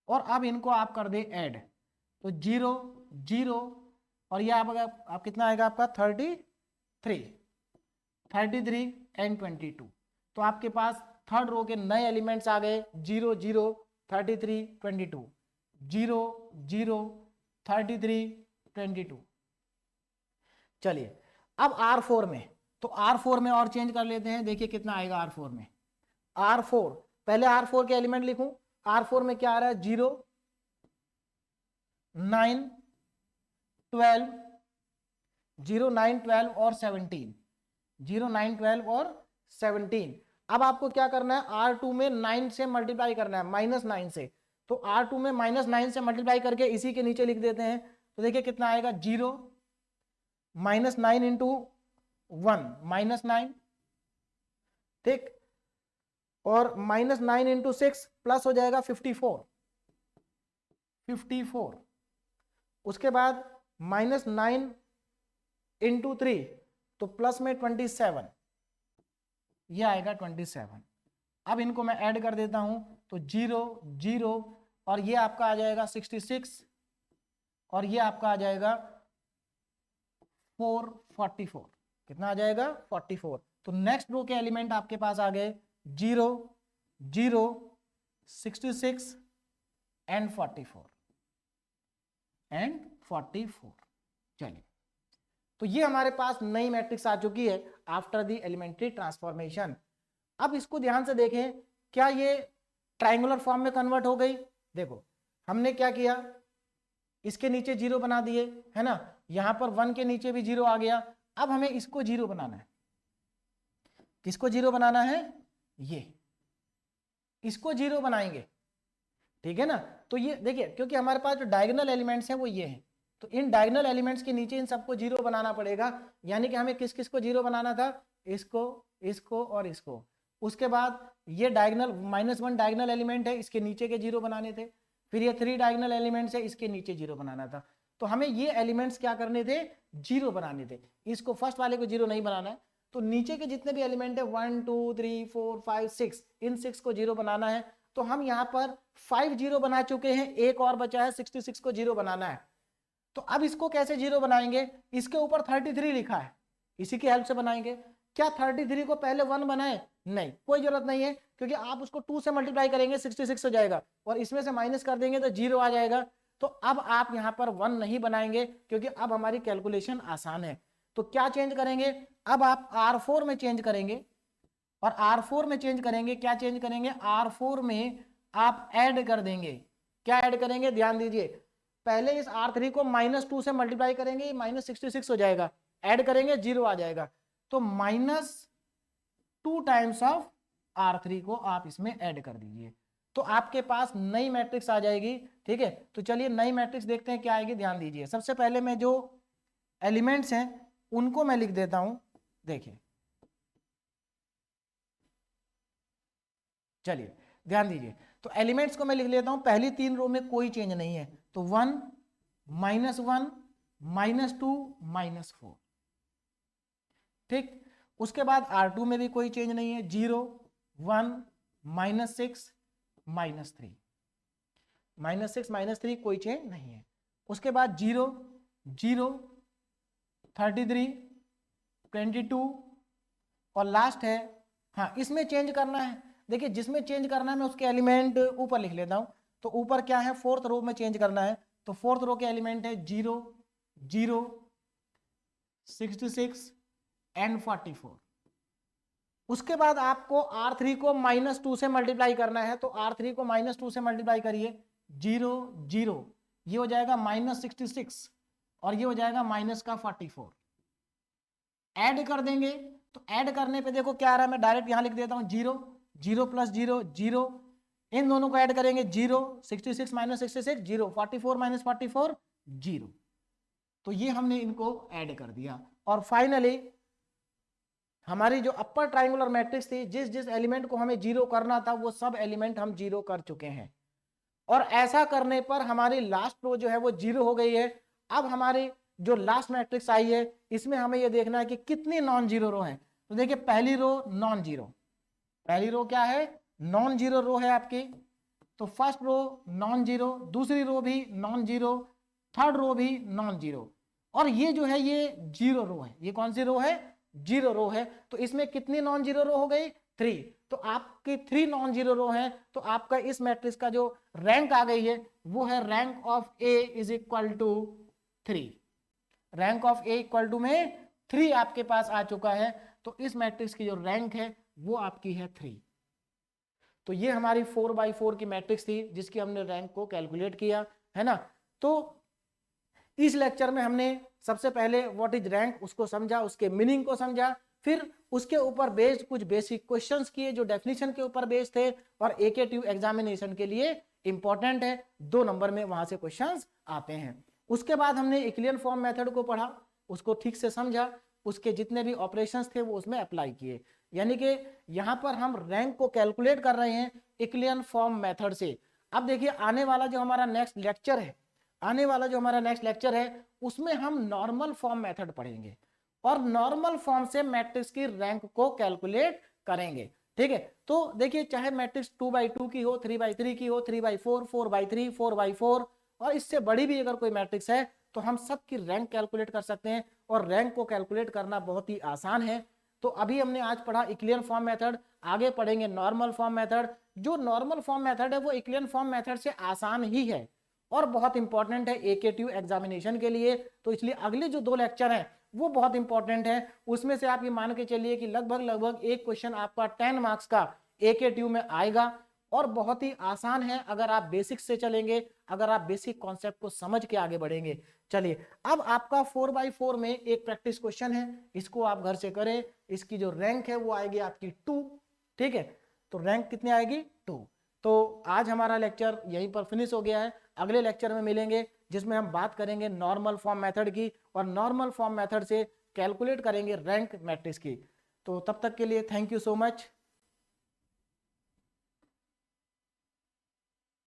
और अब इनको आप कर दे ऐड, तो 0, 0 और ये आप कितना आएगा आपका 33 एंड 22। तो आपके पास थर्ड रो के नए एलिमेंट्स आ गए, 0, 0, 33, 22, 0, 0, 33, 22। चलिए अब R4 में, तो R4 में और चेंज कर लेते हैं, देखिए कितना आएगा R4 में। R4 पहले R4 के एलिमेंट लिखूं, R4 में क्या आ रहा है, 0, 9, 12, 0, 9, 12 और 17, 0, 9, 12 और 17। अब आपको क्या करना है, R2 में 9 से मल्टीप्लाई करना है, -9 से। तो R2 में -9 से मल्टीप्लाई करके इसी के नीचे लिख देते हैं, तो देखिए कितना आएगा, 0, -9 इंटू 1, -9, ठीक, और -9 इंटू 6 प्लस हो जाएगा 54, 54। उसके बाद -9 इंटू 3, तो प्लस में 27, ये आएगा 27। अब इनको मैं ऐड कर देता हूं, तो 0, 0 और ये आपका आ जाएगा 66 और ये आपका आ जाएगा 44। कितना आ जाएगा, 44। तो नेक्स्ट रो के एलिमेंट आपके पास आ गए 0, 0, 66 एंड 44 एंड 44। चलिए तो ये हमारे पास नई मैट्रिक्स आ चुकी है आफ्टर द एलिमेंट्री ट्रांसफॉर्मेशन। अब इसको ध्यान से देखें, क्या ये ट्रायंगुलर फॉर्म में कन्वर्ट हो गई। देखो हमने क्या किया, इसके नीचे 0 बना दिए, है ना, यहां पर 1 के नीचे भी 0 आ गया। अब हमें इसको 0 बनाना है, किसको 0 बनाना है, ये इसको 0 बनाएंगे, ठीक है ना। तो ये देखिए क्योंकि हमारे पास जो डायगोनल एलिमेंट्स हैं वो ये हैं, तो इन डायगोनल एलिमेंट्स के नीचे इन सबको 0 बनाना पड़ेगा। यानी कि हमें किस किस को 0 बनाना था, इसको, इसको और इसको। उसके बाद ये डायगोनल -1 डायगोनल एलिमेंट है, इसके नीचे के 0 बनाने थे। फिर ये 3 डायगोनल एलिमेंट्स है, इसके नीचे 0 बनाना था। तो हमें ये एलिमेंट्स क्या करने थे, 0 बनाने थे। इसको फर्स्ट वाले को 0 नहीं बनाना है, तो नीचे के जितने भी एलिमेंट है 1, 2, 3, 4, 5, 6, इन 6 को 0 बनाना है। तो हम यहाँ पर 5 जीरो बना चुके हैं, एक और बचा है 66 को जीरो बनाना है। तो अब इसको कैसे जीरो बनाएंगे, इसके ऊपर 33 लिखा है, इसी की हेल्प से बनाएंगे। क्या 33 को पहले 1 बनाए, नहीं, कोई जरूरत नहीं है, क्योंकि आप उसको 2 से मल्टीप्लाई करेंगे 66 हो जाएगा, और इसमें से माइनस कर देंगे तो 0 आ जाएगा। तो अब आप यहाँ पर 1 नहीं बनाएंगे, क्योंकि अब हमारी कैलकुलेशन आसान है। तो क्या चेंज करेंगे, अब आप R4 में चेंज करेंगे, और R4 में चेंज करेंगे, क्या चेंज करेंगे, R4 में आप ऐड कर देंगे। क्या ऐड करेंगे, ध्यान दीजिए, पहले इस R3 को -2 से मल्टीप्लाई करेंगे, -66 हो जाएगा, ऐड करेंगे 0 आ जाएगा, तो -2 टाइम्स ऑफ R3 को आप इसमें ऐड कर दीजिए, तो आपके पास नई मैट्रिक्स आ जाएगी। ठीक है, तो चलिए नई मैट्रिक्स देखते हैं क्या आएगी। ध्यान दीजिए, सबसे पहले मैं जो एलिमेंट्स हैं उनको मैं लिख देता हूं, देखिए, चलिए ध्यान दीजिए, तो एलिमेंट्स को मैं लिख लेता हूं। पहली 3 रो में कोई चेंज नहीं है, तो 1 -1 -2 -4। ठीक, उसके बाद R2 में भी कोई चेंज नहीं है, 0 1 -6 -3, -6 -3 कोई चेंज नहीं है। उसके बाद 0 0 33 22 और लास्ट है, हाँ इसमें चेंज करना है। देखिए जिसमें चेंज करना है मैं उसके एलिमेंट ऊपर लिख लेता हूं, तो ऊपर क्या है, 4th रो में चेंज करना है, तो 4th रो के एलिमेंट है 0 0 66 एंड 44। उसके बाद आपको R3 को -2 से मल्टीप्लाई करना है, तो R3 को -2 से मल्टीप्लाई करिए, 0 0, ये हो जाएगा -66 और ये हो जाएगा -44, ऐड कर देंगे। तो ऐड करने पे देखो क्या आ रहा है, मैं डायरेक्ट यहां लिख देता हूं, 0 0 + 0 0, इन दोनों को ऐड करेंगे, 0 66 - 66 0, 44 - 44 0, तो ये हमने इनको ऐड कर दिया। और फाइनली हमारी जो अपर ट्राइंगुलर मैट्रिक्स थी, जिस जिस एलिमेंट को हमें 0 करना था वो सब एलिमेंट हम 0 कर चुके हैं, और ऐसा करने पर हमारी लास्ट रो जो है वो 0 हो गई है। अब हमारी जो लास्ट मैट्रिक्स आई है इसमें हमें ये देखना है कि कितनी नॉन जीरो रो है। तो देखिए पहली रो नॉन जीरो, पहली रो क्या है, नॉन जीरो रो है आपकी, तो फर्स्ट रो नॉन जीरो, दूसरी रो भी नॉन जीरो, थर्ड रो भी नॉन जीरो, और ये जो है ये जीरो रो है। ये कौन सी रो है, जीरो रो है। तो इसमें कितनी नॉन जीरो रो हो गई, 3, तो आपकी 3 नॉन जीरो रो है। तो आपका इस मैट्रिक्स का जो रैंक आ गई है वो है rank of A is equal to 3, rank of A equal to में 3 आपके पास आ चुका है। तो इस मैट्रिक्स की जो रैंक है वो आपकी है 3। तो ये हमारी 4x4 की मैट्रिक्स थी जिसकी हमने रैंक को कैलकुलेट किया है ना। तो इस लेक्चर में हमने सबसे पहले व्हाट इज रैंक उसको समझा, उसके मीनिंग को समझा, फिर उसके ऊपर बेस्ड कुछ बेसिक क्वेश्चंस किए जो डेफिनेशन के ऊपर बेस्ड थे और एकेटीव एग्जामिनेशन के लिए इंपॉर्टेंट है, 2 नंबर में वहां से क्वेश्चंस आते हैं। उसके बाद हमने इक्लियन फॉर्म मेथड को पढ़ा, उसको ठीक से समझा, उसके जितने भी ऑपरेशंस थे वो उसमें अप्लाई किए, यानी कि यहां पर हम रैंक को कैलकुलेट कर रहे हैं इक्लियन फॉर्म मेथड से। अब देखिए आने वाला जो हमारा नेक्स्ट लेक्चर है, आने वाला जो हमारा नेक्स्ट लेक्चर है उसमें हम नॉर्मल फॉर्म मेथड पढ़ेंगे और नॉर्मल फॉर्म से मैट्रिक्स की रैंक को कैलकुलेट करेंगे। ठीक है, तो देखिए चाहे मैट्रिक्स 2x2 की हो, 3x3 की हो, 3x4, 4x3, 4x4 और इससे बड़ी भी अगर कोई मैट्रिक्स है तो हम सब की रैंक कैलकुलेट कर सकते हैं, और रैंक को कैलकुलेट करना बहुत ही आसान है। तो अभी हमने आज पढ़ा इक्लियन फॉर्म मेथड, आगे पढ़ेंगे नॉर्मल फॉर्म मेथड। जो नॉर्मल फॉर्म मेथड है वो इक्लियन फॉर्म मेथड से आसान ही है और बहुत इंपॉर्टेंट है एकेटीव एग्जामिनेशन के लिए। तो इसलिए अगले जो 2 लेक्चर हैं वो बहुत इंपॉर्टेंट है। उसमें से आप ये मान के चलिए कि लगभग एक क्वेश्चन आपका 10 मार्क्स का एकेटीव में आएगा और बहुत ही आसान है अगर आप बेसिक से चलेंगे, अगर आप बेसिक कॉन्सेप्ट को समझ के आगे बढ़ेंगे। चलिए अब आपका 4x4 में एक प्रैक्टिस क्वेश्चन है, इसको आप घर से करें। इसकी जो रैंक है वो आएगी आपकी 2। ठीक है, तो रैंक कितनी आएगी, 2। तो आज हमारा लेक्चर यहीं पर फिनिश हो गया है। अगले लेक्चर में मिलेंगे जिसमें हम बात करेंगे नॉर्मल फॉर्म मेथड की और नॉर्मल फॉर्म मेथड से कैलकुलेट करेंगे रैंक मैट्रिक्स की। तो तब तक के लिए थैंक यू सो मच।